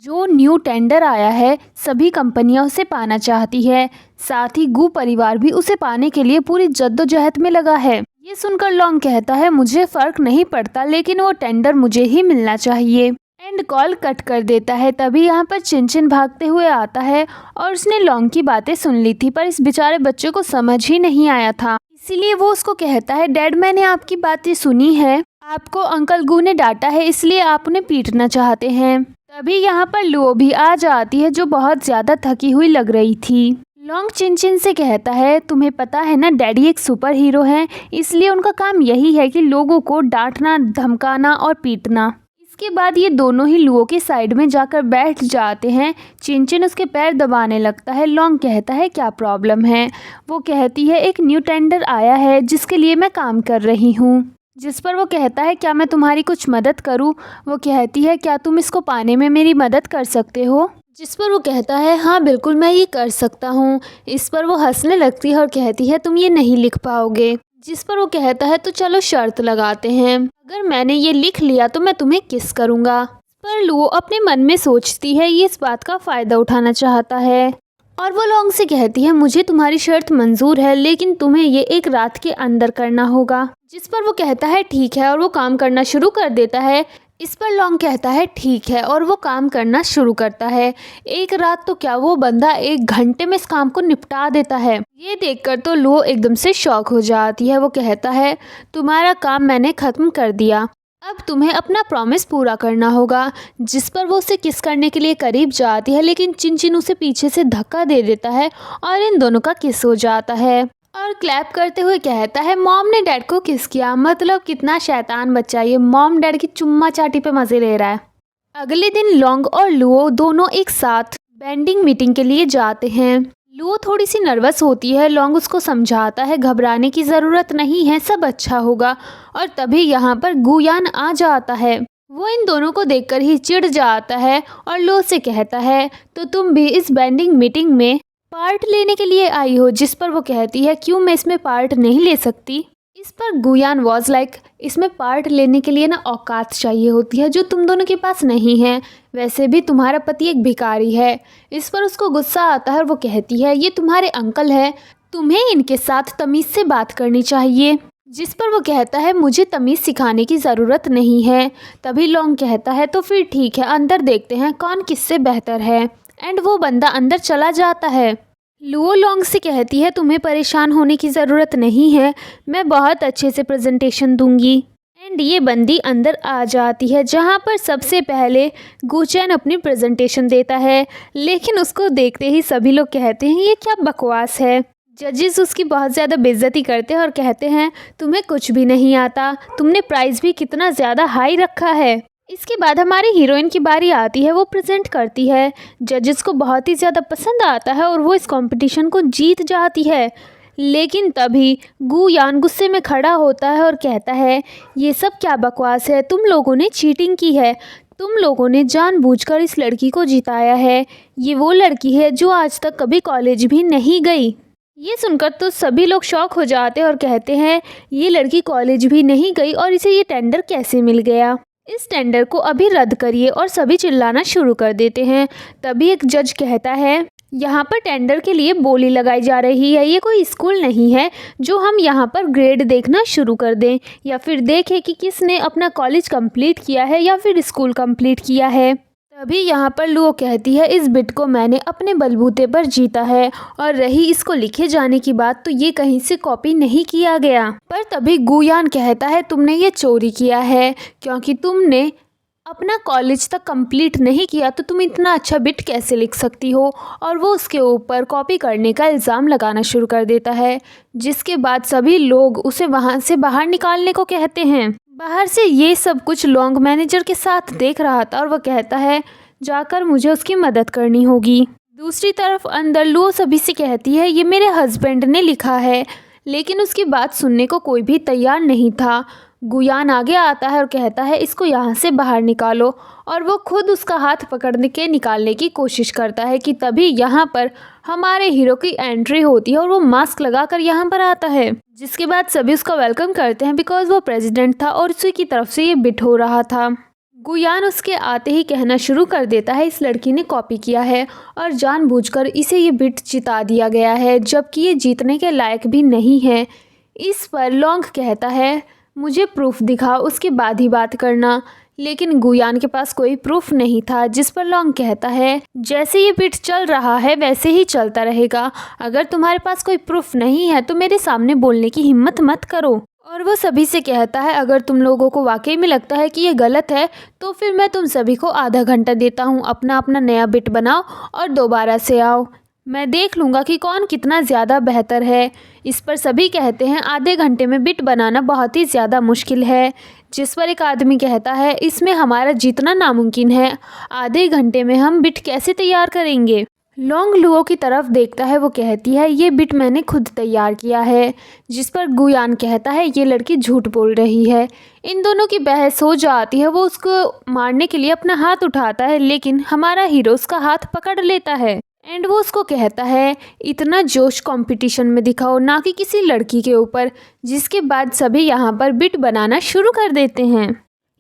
जो न्यू टेंडर आया है सभी कंपनियां उसे पाना चाहती है, साथ ही गू परिवार भी उसे पाने के लिए पूरी जद्दोजहद में लगा है। ये सुनकर लॉन्ग कहता है मुझे फ़र्क नहीं पड़ता, लेकिन वो टेंडर मुझे ही मिलना चाहिए। एंड कॉल कट कर देता है। तभी यहाँ पर चिनचिन भागते हुए आता है और उसने लॉन्ग की बातें सुन ली थी, पर इस बेचारे बच्चे को समझ ही नहीं आया था। इसीलिए वो उसको कहता है डैड मैंने आपकी बातें सुनी है, आपको अंकल गू ने डांटा है, इसलिए आप उन्हें पीटना चाहते हैं। तभी यहाँ पर लुओ भी आ जाती है जो बहुत ज़्यादा थकी हुई लग रही थी। लॉन्ग चिनचिन से कहता है तुम्हें पता है ना डैडी एक सुपर हीरो हैं, इसलिए उनका काम यही है कि लोगों को डांटना, धमकाना और पीटना। इसके बाद ये दोनों ही लुओ के साइड में जाकर बैठ जाते हैं। चिनचिन उसके पैर दबाने लगता है। लॉन्ग कहता है क्या प्रॉब्लम है। वो कहती है एक न्यू टेंडर आया है जिसके लिए मैं काम कर रही हूँ। जिस पर वो कहता है क्या मैं तुम्हारी कुछ मदद करूं। वो कहती है क्या तुम इसको पाने में मेरी मदद कर सकते हो। जिस पर वो कहता है हाँ बिल्कुल मैं ये कर सकता हूँ। इस पर वो हंसने लगती है और कहती है तुम ये नहीं लिख पाओगे। जिस पर वो कहता है तो चलो शर्त लगाते हैं, अगर मैंने ये लिख लिया तो मैं तुम्हें किस करूँगा। पर लुओ अपने मन में सोचती है ये इस बात का फ़ायदा उठाना चाहता है और वो लॉन्ग से कहती है मुझे तुम्हारी शर्त मंजूर है, लेकिन तुम्हें ये एक रात के अंदर करना होगा। जिस पर वो कहता है ठीक है और वो काम करना शुरू कर देता है। इस पर लॉन्ग कहता है ठीक है और वो काम करना शुरू करता है। एक रात तो क्या वो बंदा 1 घंटे में इस काम को निपटा देता है। ये देखकर तो लुओ एकदम से शॉक हो जाती है। वो कहता है तुम्हारा काम मैंने ख़त्म कर दिया, अब तुम्हें अपना प्रॉमिस पूरा करना होगा। जिस पर वो उसे किस करने के लिए करीब जाती है, लेकिन चिनचिन उसे पीछे से धक्का दे देता है और इन दोनों का किस हो जाता है। और क्लैप करते हुए कहता है मॉम ने डैड को किस किया, मतलब कितना शैतान बच्चा, ये मॉम डैड की चुम्मा चाटी पे मज़े ले रहा है। अगले दिन लॉन्ग और लुओ दोनों एक साथ बैंडिंग मीटिंग के लिए जाते हैं। लुओ थोड़ी सी नर्वस होती है। लॉन्ग उसको समझाता है घबराने की ज़रूरत नहीं है, सब अच्छा होगा। और तभी यहाँ पर गुयान आ जाता है। वो इन दोनों को देखकर ही चिढ़ जाता है और लुओ से कहता है तो तुम भी इस बैंडिंग मीटिंग में पार्ट लेने के लिए आई हो। जिस पर वो कहती है क्यों मैं इसमें पार्ट नहीं ले सकती। इस पर गुयान वॉज लाइक इसमें पार्ट लेने के लिए ना औकात चाहिए होती है जो तुम दोनों के पास नहीं है। वैसे भी तुम्हारा पति एक भिखारी है। इस पर उसको गुस्सा आता है और वो कहती है ये तुम्हारे अंकल है, तुम्हें इनके साथ तमीज़ से बात करनी चाहिए। जिस पर वो कहता है मुझे तमीज़ सिखाने की ज़रूरत नहीं है। तभी लॉन्ग कहता है तो फिर ठीक है, अंदर देखते हैं कौन किससे बेहतर है। एंड वो बंदा अंदर चला जाता है। लुओ लॉन्ग से कहती है तुम्हें परेशान होने की ज़रूरत नहीं है, मैं बहुत अच्छे से प्रेजेंटेशन दूंगी। एंड ये बंदी अंदर आ जाती है जहाँ पर सबसे पहले गुचैन अपनी प्रेजेंटेशन देता है। लेकिन उसको देखते ही सभी लोग कहते हैं ये क्या बकवास है। जजेस उसकी बहुत ज़्यादा बेइज्जती करते हैं और कहते हैं तुम्हें कुछ भी नहीं आता, तुमने प्राइस भी कितना ज़्यादा हाई रखा है। इसके बाद हमारी हीरोइन की बारी आती है, वो प्रेजेंट करती है। जजेस को बहुत ही ज़्यादा पसंद आता है और वो इस कंपटीशन को जीत जाती है। लेकिन तभी गुयान गुस्से में खड़ा होता है और कहता है ये सब क्या बकवास है, तुम लोगों ने चीटिंग की है, तुम लोगों ने जानबूझकर इस लड़की को जिताया है। ये वो लड़की है जो आज तक कभी कॉलेज भी नहीं गई। ये सुनकर तो सभी लोग शॉक हो जाते हैं और कहते हैं ये लड़की कॉलेज भी नहीं गई और इसे ये टेंडर कैसे मिल गया। इस टेंडर को अभी रद्द करिए। और सभी चिल्लाना शुरू कर देते हैं। तभी एक जज कहता है यहाँ पर टेंडर के लिए बोली लगाई जा रही है, ये कोई स्कूल नहीं है जो हम यहाँ पर ग्रेड देखना शुरू कर दें या फिर देखें कि किसने अपना कॉलेज कंप्लीट किया है या फिर स्कूल कंप्लीट किया है। तभी यहाँ पर लुओ कहती है इस बिट को मैंने अपने बलबूते पर जीता है और रही इसको लिखे जाने की बात तो ये कहीं से कॉपी नहीं किया गया। पर तभी गुयान कहता है तुमने ये चोरी किया है क्योंकि तुमने अपना कॉलेज तक कंप्लीट नहीं किया तो तुम इतना अच्छा बिट कैसे लिख सकती हो। और वो उसके ऊपर कॉपी करने का इल्ज़ाम लगाना शुरू कर देता है। जिसके बाद सभी लोग उसे वहाँ से बाहर निकालने को कहते हैं। बाहर से ये सब कुछ लॉन्ग मैनेजर के साथ देख रहा था और वह कहता है जाकर मुझे उसकी मदद करनी होगी। दूसरी तरफ अंदर लुओ सभी से कहती है ये मेरे हस्बैंड ने लिखा है। लेकिन उसकी बात सुनने को कोई भी तैयार नहीं था। गुयान आगे आता है और कहता है इसको यहाँ से बाहर निकालो। और वो खुद उसका हाथ पकड़ के निकालने की कोशिश करता है कि तभी यहाँ पर हमारे हीरो की एंट्री होती है और वो मास्क लगाकर यहाँ पर आता है। जिसके बाद सभी उसका वेलकम करते हैं बिकॉज वो प्रेसिडेंट था और उसी की तरफ से ये बिट हो रहा था। गुयान उसके आते ही कहना शुरू कर देता है इस लड़की ने कॉपी किया है और जानबूझकर इसे ये बिट जिता दिया गया है जबकि ये जीतने के लायक भी नहीं है। इस पर लॉन्ग कहता है मुझे प्रूफ दिखाओ उसके बाद ही बात करना। लेकिन गुयान के पास कोई प्रूफ नहीं था। जिस पर लॉन्ग कहता है जैसे ये बिट चल रहा है वैसे ही चलता रहेगा, अगर तुम्हारे पास कोई प्रूफ नहीं है तो मेरे सामने बोलने की हिम्मत मत करो। और वो सभी से कहता है अगर तुम लोगों को वाकई में लगता है कि ये गलत है तो फिर मैं तुम सभी को आधा घंटा देता हूँ, अपना अपना नया बिट बनाओ और दोबारा से आओ, मैं देख लूँगा कि कौन कितना ज़्यादा बेहतर है। इस पर सभी कहते हैं आधे घंटे में बिट बनाना बहुत ही ज़्यादा मुश्किल है। जिस पर एक आदमी कहता है इसमें हमारा जीतना नामुमकिन है, आधे घंटे में हम बिट कैसे तैयार करेंगे। लॉन्ग लुओ की तरफ देखता है, वो कहती है ये बिट मैंने खुद तैयार किया है। जिस पर गुयान कहता है ये लड़की झूठ बोल रही है। इन दोनों की बहस हो जाती है। वो उसको मारने के लिए अपना हाथ उठाता है लेकिन हमारा हीरो उसका हाथ पकड़ लेता है। एंड वो उसको कहता है इतना जोश कंपटीशन में दिखाओ ना कि किसी लड़की के ऊपर। जिसके बाद सभी यहाँ पर बिट बनाना शुरू कर देते हैं।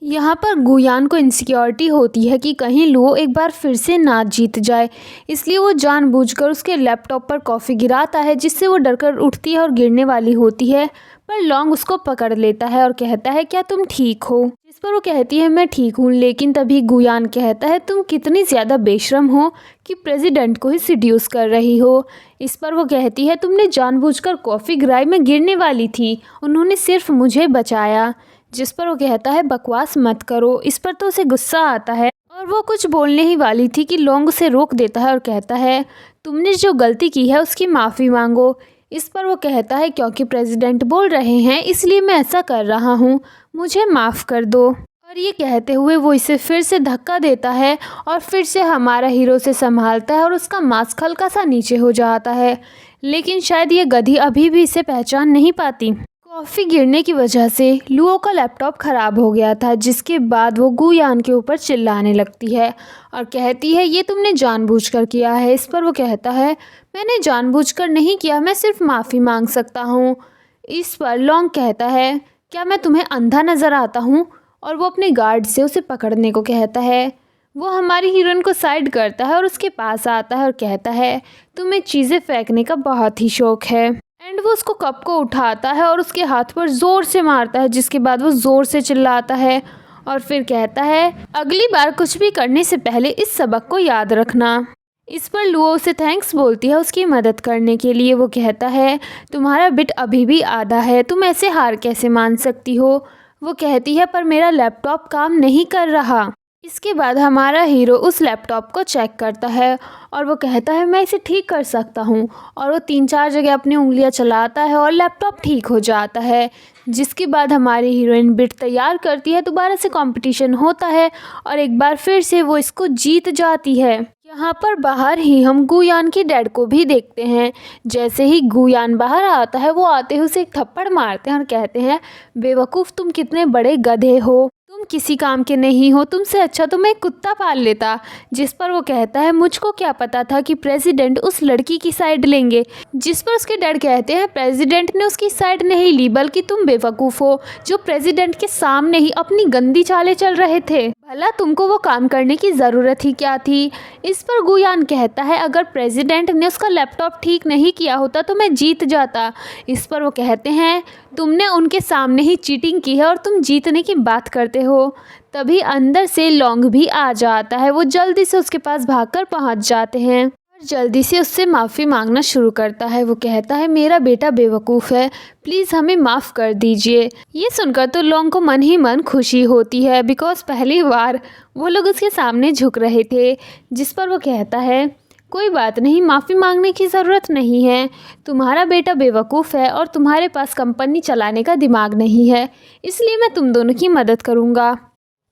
यहाँ पर गुयान को इनसिक्योरिटी होती है कि कहीं लुओ एक बार फिर से ना जीत जाए, इसलिए वो जानबूझकर उसके लैपटॉप पर कॉफ़ी गिराता है जिससे वो डरकर उठती है और गिरने वाली होती है। पर लॉन्ग उसको पकड़ लेता है और कहता है क्या तुम ठीक हो। जिस पर वो कहती है मैं ठीक हूँ। लेकिन तभी गुयान कहता है तुम कितनी ज़्यादा बेशरम हो कि प्रेसिडेंट को ही सिड्यूस कर रही हो। इस पर वो कहती है तुमने जानबूझकर कॉफ़ी गिराई, मैं गिरने वाली थी, उन्होंने सिर्फ मुझे बचाया। जिस पर वो कहता है बकवास मत करो। इस पर तो उसे गुस्सा आता है और वो कुछ बोलने ही वाली थी कि लॉन्ग उसे रोक देता है और कहता है तुमने जो गलती की है उसकी माफ़ी मांगो। इस पर वो कहता है क्योंकि प्रेसिडेंट बोल रहे हैं इसलिए मैं ऐसा कर रहा हूँ, मुझे माफ़ कर दो। और ये कहते हुए वो इसे फिर से धक्का देता है और फिर से हमारा हीरो उसे संभालता है और उसका मास्क हल्का सा नीचे हो जाता है, लेकिन शायद ये गधी अभी भी इसे पहचान नहीं पाती। कॉफ़ी गिरने की वजह से लुओ का लैपटॉप ख़राब हो गया था, जिसके बाद वो गुयान के ऊपर चिल्लाने लगती है और कहती है ये तुमने जानबूझकर किया है। इस पर वो कहता है मैंने जानबूझकर नहीं किया, मैं सिर्फ माफ़ी मांग सकता हूँ। इस पर लॉन्ग कहता है क्या मैं तुम्हें अंधा नज़र आता हूँ, और वो अपने गार्ड से उसे पकड़ने को कहता है। वो हमारी हीरोइन को साइड करता है और उसके पास आता है और कहता है तुम्हें चीज़ें फेंकने का बहुत ही शौक है। एंड वो उसको कप को उठाता है और उसके हाथ पर ज़ोर से मारता है, जिसके बाद वो ज़ोर से चिल्लाता है और फिर कहता है अगली बार कुछ भी करने से पहले इस सबक को याद रखना। इस पर लुओ उसे थैंक्स बोलती है उसकी मदद करने के लिए। वो कहता है तुम्हारा बिट अभी भी आधा है, तुम ऐसे हार कैसे मान सकती हो। वो कहती है पर मेरा लैपटॉप काम नहीं कर रहा। इसके बाद हमारा हीरो उस लैपटॉप को चेक करता है और वो कहता है मैं इसे ठीक कर सकता हूँ, और वो 3-4 जगह अपनी उंगलियां चलाता है और लैपटॉप ठीक हो जाता है। जिसके बाद हमारी हीरोइन बिट तैयार करती है, दोबारा से कंपटीशन होता है और एक बार फिर से वो इसको जीत जाती है। यहाँ पर बाहर ही हम गुयान की डैड को भी देखते हैं। जैसे ही गुयान बाहर आता है वो आते ही उसे एक थप्पड़ मारते हैं और कहते हैं बेवकूफ़ तुम कितने बड़े गधे हो, तुम किसी काम के नहीं हो, तुमसे अच्छा तो मैं एक कुत्ता पाल लेता। जिस पर वो कहता है मुझको क्या पता था कि प्रेसिडेंट उस लड़की की साइड लेंगे। जिस पर उसके डैड कहते हैं प्रेसिडेंट ने उसकी साइड नहीं ली, बल्कि तुम बेवकूफ़ हो जो प्रेसिडेंट के सामने ही अपनी गंदी चालें चल रहे थे। भला तुमको वो काम करने की ज़रूरत ही क्या थी। इस पर गुयान कहता है अगर प्रेसिडेंट ने उसका लैपटॉप ठीक नहीं किया होता तो मैं जीत जाता। इस पर वो कहते हैं तुमने उनके सामने ही चीटिंग की है और तुम जीतने की बात करते हो। तभी अंदर से लॉन्ग भी आ जाता है। वो जल्दी से उसके पास भागकर पहुंच जाते हैं और जल्दी से उससे माफ़ी मांगना शुरू करता है। वो कहता है मेरा बेटा बेवकूफ़ है, प्लीज़ हमें माफ़ कर दीजिए। ये सुनकर तो लॉन्ग को मन ही मन खुशी होती है, बिकॉज़ पहली बार वो लोग उसके सामने झुक रहे थे। जिस पर वो कहता है कोई बात नहीं, माफ़ी मांगने की ज़रूरत नहीं है। तुम्हारा बेटा बेवकूफ़ है और तुम्हारे पास कंपनी चलाने का दिमाग नहीं है, इसलिए मैं तुम दोनों की मदद करूँगा।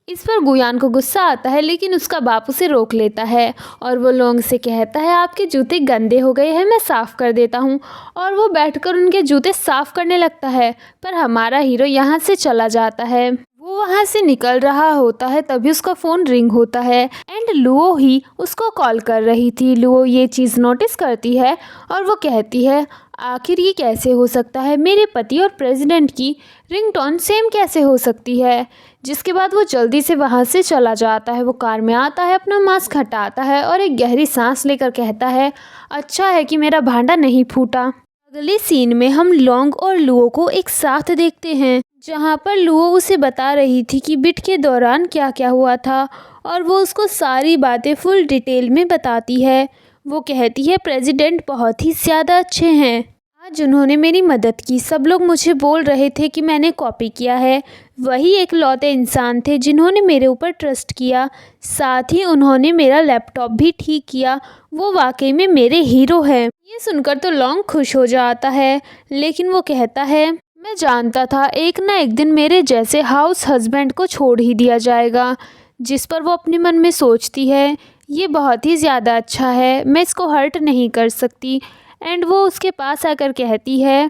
इस पर गुयान को गुस्सा आता है, लेकिन उसका बाप उसे रोक लेता है और वो लॉन्ग से कहता है आपके जूते गंदे हो गए हैं, मैं साफ़ कर देता हूँ। और वो बैठकर उनके जूते साफ़ करने लगता है, पर हमारा हीरो यहाँ से चला जाता है। वो वहाँ से निकल रहा होता है, तभी उसका फ़ोन रिंग होता है एंड लुओ ही उसको कॉल कर रही थी। लुओ ये चीज़ नोटिस करती है और वो कहती है आखिर ये कैसे हो सकता है, मेरे पति और प्रेसिडेंट की रिंगटोन सेम कैसे हो सकती है। जिसके बाद वो जल्दी से वहाँ से चला जाता है। वो कार में आता है, अपना मास्क हटाता है और एक गहरी सांस लेकर कहता है अच्छा है कि मेरा भांडा नहीं फूटा। अगले सीन में हम लॉन्ग और लुओ को एक साथ देखते हैं, जहाँ पर लुओ उसे बता रही थी कि बिट के दौरान क्या क्या हुआ था और वो उसको सारी बातें फुल डिटेल में बताती है। वो कहती है प्रेसिडेंट बहुत ही ज़्यादा अच्छे हैं, आज उन्होंने मेरी मदद की। सब लोग मुझे बोल रहे थे कि मैंने कॉपी किया है, वही एक लौते इंसान थे जिन्होंने मेरे ऊपर ट्रस्ट किया। साथ ही उन्होंने मेरा लैपटॉप भी ठीक किया, वो वाकई में मेरे हीरो हैं। ये सुनकर तो लॉन्ग खुश हो जाता है, लेकिन वो कहता है मैं जानता था एक ना एक दिन मेरे जैसे हाउस हस्बैंड को छोड़ ही दिया जाएगा। जिस पर वो अपने मन में सोचती है ये बहुत ही ज़्यादा अच्छा है, मैं इसको हर्ट नहीं कर सकती। एंड वो उसके पास आकर कहती है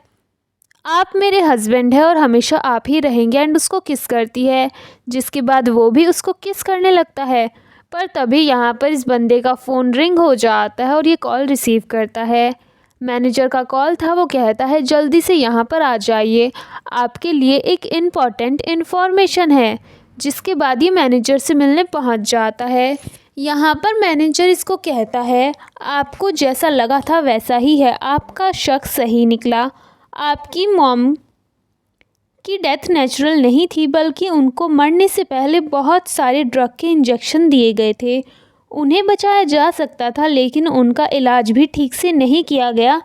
आप मेरे हस्बैंड हैं और हमेशा आप ही रहेंगे, एंड उसको किस करती है। जिसके बाद वो भी उसको किस करने लगता है, पर तभी यहाँ पर इस बंदे का फ़ोन रिंग हो जाता है और ये कॉल रिसीव करता है। मैनेजर का कॉल था। वो कहता है जल्दी से यहाँ पर आ जाइए, आपके लिए एक इम्पॉर्टेंट इन्फॉर्मेशन है। जिसके बाद ये मैनेजर से मिलने पहुँच जाता है। यहाँ पर मैनेजर इसको कहता है आपको जैसा लगा था वैसा ही है, आपका शक सही निकला। आपकी मॉम की डेथ नेचुरल नहीं थी, बल्कि उनको मरने से पहले बहुत सारे ड्रग के इंजेक्शन दिए गए थे। उन्हें बचाया जा सकता था, लेकिन उनका इलाज भी ठीक से नहीं किया गया।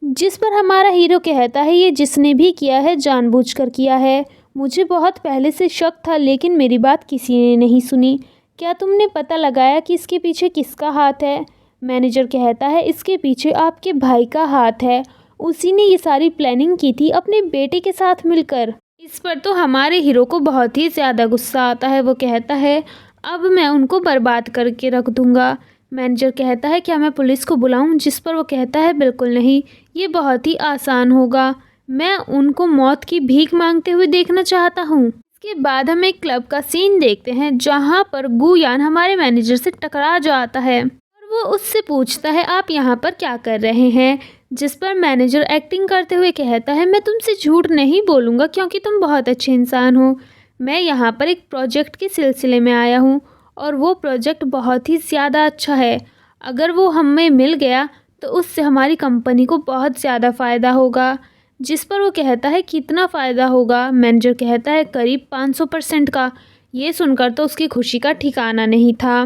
जिस पर हमारा हीरो कहता है ये जिसने भी किया है जानबूझकर किया है, मुझे बहुत पहले से शक था, लेकिन मेरी बात किसी ने नहीं सुनी। क्या तुमने पता लगाया कि इसके पीछे किसका हाथ है? मैनेजर कहता है इसके पीछे आपके भाई का हाथ है, उसी ने ये सारी प्लानिंग की थी अपने बेटे के साथ मिलकर। इस पर तो हमारे हीरो को बहुत ही ज़्यादा गुस्सा आता है। वो कहता है अब मैं उनको बर्बाद करके रख दूँगा। मैनेजर कहता है क्या मैं पुलिस को बुलाऊँ? जिस पर वो कहता है बिल्कुल नहीं, ये बहुत ही आसान होगा। मैं उनको मौत की भीख मांगते हुए देखना चाहता हूँ। इसके बाद हम एक क्लब का सीन देखते हैं जहाँ पर गुयान हमारे मैनेजर से टकरा जाता है और वो उससे पूछता है आप यहाँ पर क्या कर रहे हैं? जिस पर मैनेजर एक्टिंग करते हुए कहता है मैं तुमसे झूठ नहीं बोलूँगा क्योंकि तुम बहुत अच्छे इंसान हो। मैं यहाँ पर एक प्रोजेक्ट के सिलसिले में आया हूँ और वो प्रोजेक्ट बहुत ही ज़्यादा अच्छा है। अगर वो हमें मिल गया तो उससे हमारी कंपनी को बहुत ज़्यादा फ़ायदा होगा। जिस पर वो कहता है कितना फ़ायदा होगा? मैनेजर कहता है करीब 500% का। ये सुनकर तो उसकी खुशी का ठिकाना नहीं था।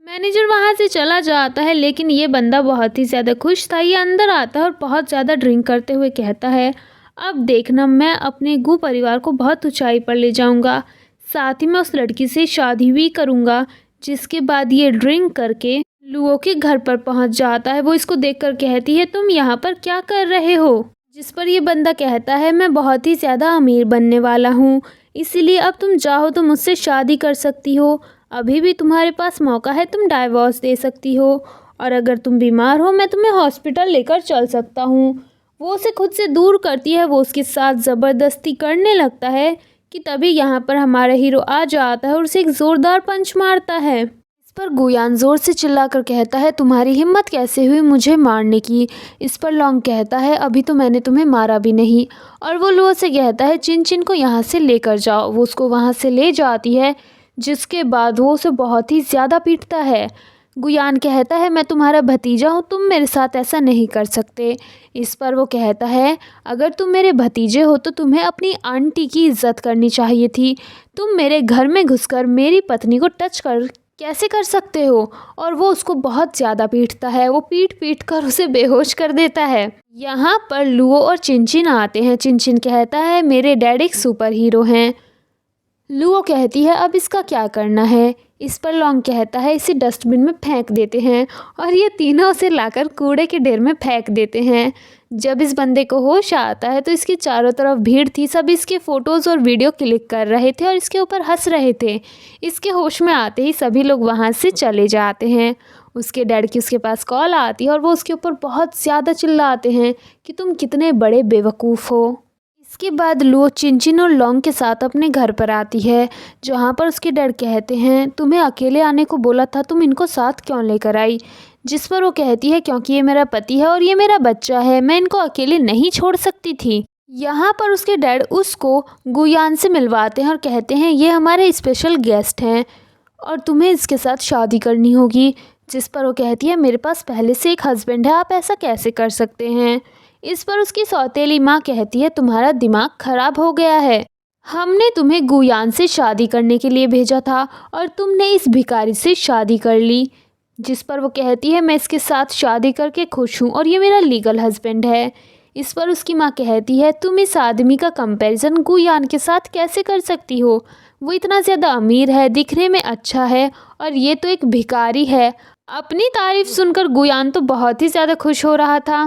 मैनेजर वहाँ से चला जाता है लेकिन ये बंदा बहुत ही ज़्यादा खुश था। ये अंदर आता है और बहुत ज़्यादा ड्रिंक करते हुए कहता है अब देखना मैं अपने गू परिवार को बहुत ऊंचाई पर ले जाऊंगा, साथ ही मैं उस लड़की से शादी भी करूंगा। जिसके बाद ये ड्रिंक करके लुओ के घर पर पहुंच जाता है। वो इसको देखकर कहती है तुम यहाँ पर क्या कर रहे हो? जिस पर ये बंदा कहता है मैं बहुत ही ज़्यादा अमीर बनने वाला हूँ, इसीलिए अब तुम चाहो तो मुझसे शादी कर सकती हो। अभी भी तुम्हारे पास मौका है, तुम डाइवोर्स दे सकती हो और अगर तुम बीमार हो मैं तुम्हें हॉस्पिटल लेकर चल सकता हूँ। वो उसे खुद से दूर करती है। वो उसके साथ ज़बरदस्ती करने लगता है कि तभी यहाँ पर हमारा हीरो आ जाता है और उसे एक ज़ोरदार पंच मारता है। इस पर गुयान ज़ोर से चिल्लाकर कहता है तुम्हारी हिम्मत कैसे हुई मुझे मारने की? इस पर लॉन्ग कहता है अभी तो मैंने तुम्हें मारा भी नहीं। और वो लुओ से कहता है चिन चिन को यहाँ से लेकर जाओ। वो उसको वहाँ से ले जाती है जिसके बाद वो उसे बहुत ही ज़्यादा पीटता है। गुयान कहता है मैं तुम्हारा भतीजा हूँ, तुम मेरे साथ ऐसा नहीं कर सकते। इस पर वो कहता है अगर तुम मेरे भतीजे हो तो तुम्हें अपनी आंटी की इज्जत करनी चाहिए थी। तुम मेरे घर में घुसकर मेरी पत्नी को टच कर कैसे कर सकते हो? और वो उसको बहुत ज़्यादा पीटता है। वो पीट पीट कर उसे बेहोश कर देता है। यहाँ पर लुओ और चिनचिन आते हैं। चिनचिन कहता है मेरे डैड एक सुपर हीरो हैं। लुओ कहती है अब इसका क्या करना है? इस पर लॉन्ग कहता है इसे डस्टबिन में फेंक देते हैं और ये तीनों उसे लाकर कूड़े के ढेर में फेंक देते हैं। जब इस बंदे को होश आता है तो इसके चारों तरफ भीड़ थी। सब इसके फ़ोटोज़ और वीडियो क्लिक कर रहे थे और इसके ऊपर हंस रहे थे। इसके होश में आते ही सभी लोग वहाँ से चले जाते हैं। उसके डैड की उसके पास कॉल आती है और वो उसके ऊपर बहुत ज़्यादा चिल्लाते हैं कि तुम कितने बड़े बेवकूफ़ हो। इसके बाद लुओ चिनचिन और लॉन्ग के साथ अपने घर पर आती है जहाँ पर उसके डैड कहते हैं तुम्हें अकेले आने को बोला था, तुम इनको साथ क्यों लेकर आई? जिस पर वो कहती है क्योंकि ये मेरा पति है और ये मेरा बच्चा है, मैं इनको अकेले नहीं छोड़ सकती थी। यहाँ पर उसके डैड उसको गुयान से मिलवाते हैं और कहते हैं ये हमारे स्पेशल गेस्ट हैं और तुम्हें इसके साथ शादी करनी होगी। जिस पर वो कहती है मेरे पास पहले से एक हस्बैंड है, आप ऐसा कैसे कर सकते हैं? इस पर उसकी सौतेली माँ कहती है तुम्हारा दिमाग खराब हो गया है। हमने तुम्हें गुयान से शादी करने के लिए भेजा था और तुमने इस भिखारी से शादी कर ली। जिस पर वो कहती है मैं इसके साथ शादी करके खुश हूँ और ये मेरा लीगल हस्बैंड है। इस पर उसकी माँ कहती है तुम इस आदमी का कंपैरिजन गुयान के साथ कैसे कर सकती हो? वो इतना ज़्यादा अमीर है, दिखने में अच्छा है और ये तो एक भिखारी है। अपनी तारीफ सुनकर गुयान तो बहुत ही ज़्यादा खुश हो रहा था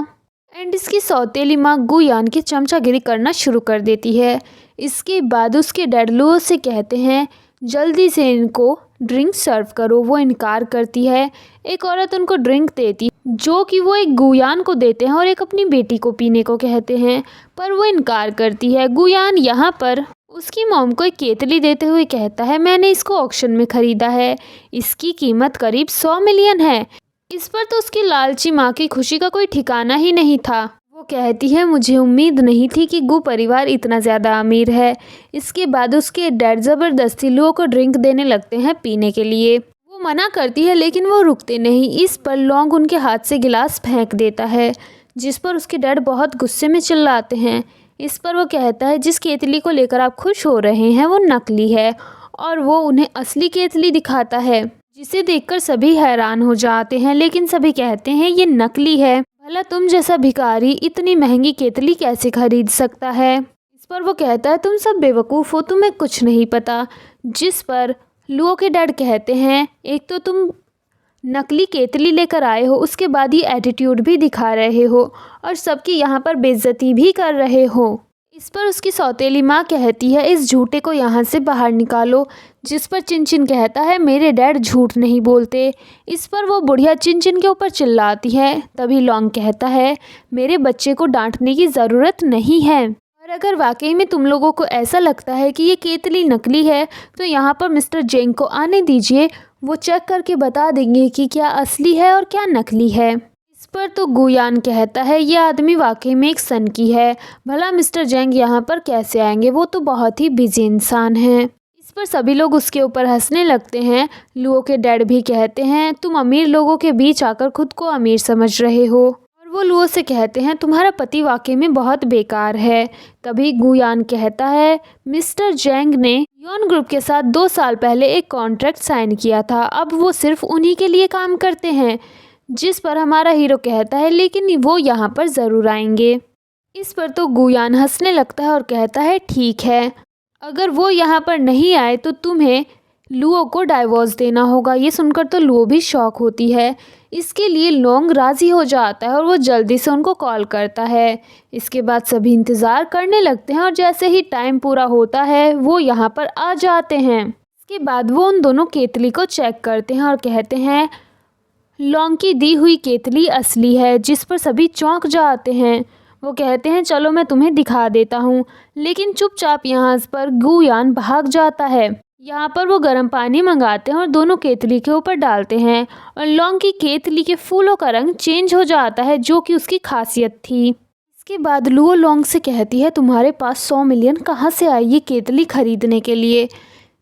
एंड इसकी सौतेली माँ गुयान की चमचागिरी करना शुरू कर देती है। इसके बाद उसके डैड लुओ से कहते हैं जल्दी से इनको ड्रिंक सर्व करो। वो इनकार करती है। एक औरत उनको ड्रिंक देती जो कि वो एक गुयान को देते हैं और एक अपनी बेटी को पीने को कहते हैं, पर वो इनकार करती है। गुयान यहाँ पर उसकी मॉम को एक केतली देते हुए कहता है मैंने इसको ऑक्शन में ख़रीदा है, इसकी कीमत करीब 100 मिलियन है। इस पर तो उसकी लालची माँ की खुशी का कोई ठिकाना ही नहीं था। वो कहती है मुझे उम्मीद नहीं थी कि गू परिवार इतना ज़्यादा अमीर है। इसके बाद उसके डैड ज़बरदस्ती लुओ को ड्रिंक देने लगते हैं पीने के लिए। वो मना करती है लेकिन वो रुकते नहीं। इस पर लॉन्ग उनके हाथ से गिलास फेंक देता है जिस पर उसके डैड बहुत गुस्से में चिल्लाते हैं। इस पर वो कहता है जिस केतली को लेकर आप खुश हो रहे हैं वो नकली है और वो उन्हें असली केतली दिखाता है जिसे देखकर सभी हैरान हो जाते हैं लेकिन सभी कहते हैं ये नकली है। भला तुम जैसा भिखारी इतनी महंगी केतली कैसे खरीद सकता है? इस पर वो कहता है तुम सब बेवकूफ़ हो, तुम्हें कुछ नहीं पता। जिस पर लुओ के डैड कहते हैं एक तो तुम नकली केतली लेकर आए हो, उसके बाद ये एटीट्यूड भी दिखा रहे हो और सबकी यहाँ पर बेइज्जती भी कर रहे हो। इस पर उसकी सौतेली माँ कहती है इस झूठे को यहाँ से बाहर निकालो, जिस पर चिनचिन कहता है मेरे डैड झूठ नहीं बोलते। इस पर वो बुढ़िया चिनचिन के ऊपर चिल्लाती है। तभी लौंग कहता है मेरे बच्चे को डांटने की ज़रूरत नहीं है, और अगर वाकई में तुम लोगों को ऐसा लगता है कि ये केतली नकली है तो यहाँ पर मिस्टर जेंग को आने दीजिए, वो चेक करके बता देंगे कि क्या असली है और क्या नकली है। इस पर तो गुयान कहता है ये आदमी वाकई में एक सनकी है, भला मिस्टर जेंग यहाँ पर कैसे आएंगे, वो तो बहुत ही बिजी इंसान हैं। इस पर सभी लोग उसके ऊपर हंसने लगते हैं। लुओ के डैड भी कहते हैं तुम अमीर लोगों के बीच आकर खुद को अमीर समझ रहे हो, और वो लुओ से कहते हैं तुम्हारा पति वाकई में बहुत बेकार है। तभी गुयान कहता है मिस्टर जेंग ने यॉन ग्रुप के साथ 2 साल पहले एक कॉन्ट्रैक्ट साइन किया था, अब वो सिर्फ उन्हीं के लिए काम करते हैं। जिस पर हमारा हीरो कहता है लेकिन वो यहाँ पर ज़रूर आएंगे। इस पर तो गुयान हंसने लगता है और कहता है ठीक है, अगर वो यहाँ पर नहीं आए तो तुम्हें लुओ को डाइवोर्स देना होगा। ये सुनकर तो लुओ भी शॉक होती है। इसके लिए लौंग राज़ी हो जाता है और वो जल्दी से उनको कॉल करता है। इसके बाद सभी इंतज़ार करने लगते हैं और जैसे ही टाइम पूरा होता है वो यहाँ पर आ जाते हैं। इसके बाद वो उन दोनों केतली को चेक करते हैं और कहते हैं लौंग की दी हुई केतली असली है, जिस पर सभी चौंक जाते हैं। वो कहते हैं चलो मैं तुम्हें दिखा देता हूँ, लेकिन चुपचाप यहाँ पर गुयान भाग जाता है। यहाँ पर वो गर्म पानी मंगाते हैं और दोनों केतली के ऊपर डालते हैं और लौंग की केतली के फूलों का रंग चेंज हो जाता है, जो कि उसकी खासियत थी। इसके बाद लुओ लौंग से कहती है तुम्हारे पास 100 मिलियन कहाँ से आई ये केतली खरीदने के लिए,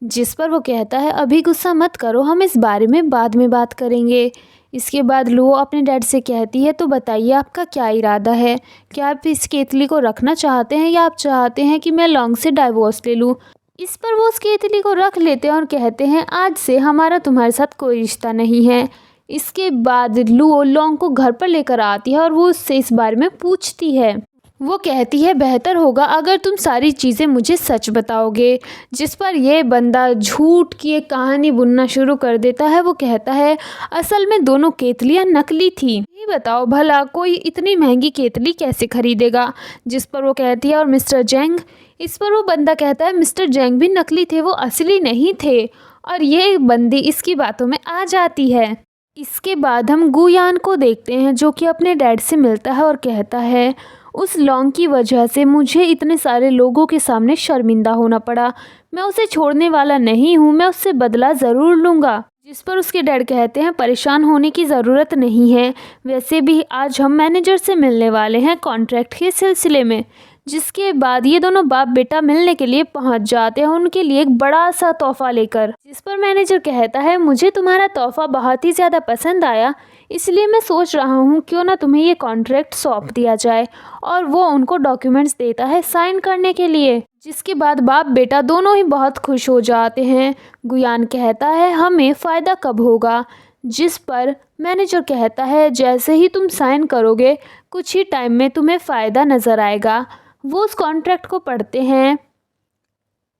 जिस पर वो कहता है अभी गुस्सा मत करो, हम इस बारे में बाद में बात करेंगे। इसके बाद लुओ अपने डैड से कहती है तो बताइए आपका क्या इरादा है, क्या आप इस केतली को रखना चाहते हैं या आप चाहते हैं कि मैं लौंग से डाइवोर्स ले लूँ। इस पर वो उस केतली को रख लेते हैं और कहते हैं आज से हमारा तुम्हारे साथ कोई रिश्ता नहीं है। इसके बाद लुओ लौंग को घर पर लेकर आती है और वो उससे इस बारे में पूछती है। वो कहती है बेहतर होगा अगर तुम सारी चीज़ें मुझे सच बताओगे, जिस पर यह बंदा झूठ की एक कहानी बुनना शुरू कर देता है। वो कहता है असल में दोनों केतलियाँ नकली थी, ये बताओ भला कोई इतनी महंगी केतली कैसे खरीदेगा। जिस पर वो कहती है और मिस्टर जेंग। इस पर वो बंदा कहता है मिस्टर जेंग भी नकली थे, वो असली नहीं थे, और ये बंदी इसकी बातों में आ जाती है। इसके बाद हम गुयान को देखते हैं जो कि अपने डैड से मिलता है और कहता है उस लौंग की वजह से मुझे इतने सारे लोगों के सामने शर्मिंदा होना पड़ा, मैं उसे छोड़ने वाला नहीं हूँ, मैं उससे बदला ज़रूर लूँगा। जिस पर उसके डैड कहते हैं परेशान होने की ज़रूरत नहीं है, वैसे भी आज हम मैनेजर से मिलने वाले हैं कॉन्ट्रैक्ट के सिलसिले में। जिसके बाद ये दोनों बाप बेटा मिलने के लिए पहुंच जाते हैं उनके लिए एक बड़ा सा तोहफा लेकर। जिस पर मैनेजर कहता है मुझे तुम्हारा तोहफा बहुत ही ज़्यादा पसंद आया, इसलिए मैं सोच रहा हूँ क्यों ना तुम्हें ये कॉन्ट्रैक्ट सौंप दिया जाए, और वो उनको डॉक्यूमेंट्स देता है साइन करने के लिए। जिसके बाद बाप बेटा दोनों ही बहुत खुश हो जाते हैं। गुयान कहता है हमें फ़ायदा कब होगा। जिस पर मैनेजर कहता है जैसे ही तुम साइन करोगे कुछ ही टाइम में तुम्हें फ़ायदा नज़र आएगा। वो उस कॉन्ट्रैक्ट को पढ़ते हैं।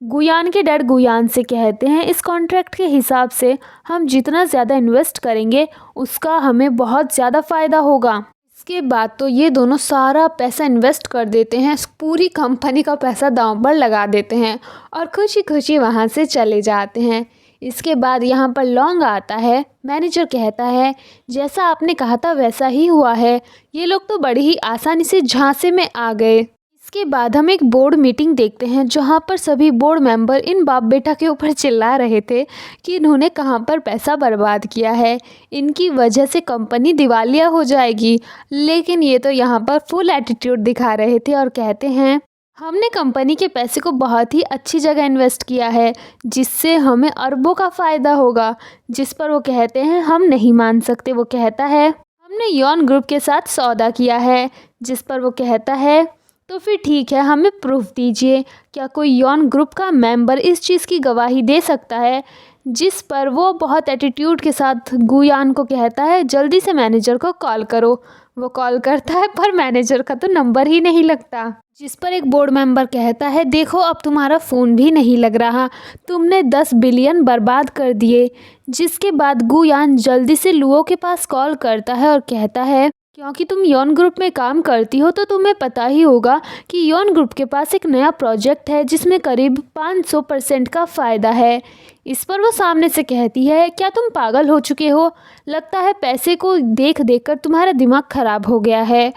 गुयान के डैड गुयान से कहते हैं इस कॉन्ट्रैक्ट के हिसाब से हम जितना ज़्यादा इन्वेस्ट करेंगे उसका हमें बहुत ज़्यादा फ़ायदा होगा। इसके बाद तो ये दोनों सारा पैसा इन्वेस्ट कर देते हैं, पूरी कंपनी का पैसा दांव पर लगा देते हैं और खुशी खुशी वहाँ से चले जाते हैं। इसके बाद यहाँ पर लौंग आता है। मैनेजर कहता है जैसा आपने कहा था वैसा ही हुआ है, ये लोग तो बड़ी ही आसानी से झांसे में आ गए। इसके बाद हम एक बोर्ड मीटिंग देखते हैं जहां पर सभी बोर्ड मेंबर इन बाप बेटा के ऊपर चिल्ला रहे थे कि इन्होंने कहां पर पैसा बर्बाद किया है, इनकी वजह से कंपनी दिवालिया हो जाएगी। लेकिन ये तो यहां पर फुल एटीट्यूड दिखा रहे थे और कहते हैं हमने कंपनी के पैसे को बहुत ही अच्छी जगह इन्वेस्ट किया है जिससे हमें अरबों का फ़ायदा होगा। जिस पर वो कहते हैं हम नहीं मान सकते। वो कहता है हमने यॉन ग्रुप के साथ सौदा किया है। जिस पर वो कहता है तो फिर ठीक है, हमें प्रूफ दीजिए, क्या कोई यॉन ग्रुप का मेंबर इस चीज़ की गवाही दे सकता है। जिस पर वो बहुत एटीट्यूड के साथ गुयान को कहता है जल्दी से मैनेजर को कॉल करो। वो कॉल करता है पर मैनेजर का तो नंबर ही नहीं लगता। जिस पर एक बोर्ड मेंबर कहता है देखो अब तुम्हारा फ़ोन भी नहीं लग रहा, तुमने 10 बिलियन बर्बाद कर दिए। जिसके बाद गुयान जल्दी से लुओ के पास कॉल करता है और कहता है क्योंकि तुम यौन ग्रुप में काम करती हो तो तुम्हें पता ही होगा कि यौन ग्रुप के पास एक नया प्रोजेक्ट है जिसमें करीब 500% का फ़ायदा है। इस पर वो सामने से कहती है, क्या तुम पागल हो चुके हो? लगता है पैसे को देख देख कर तुम्हारा दिमाग ख़राब हो गया है।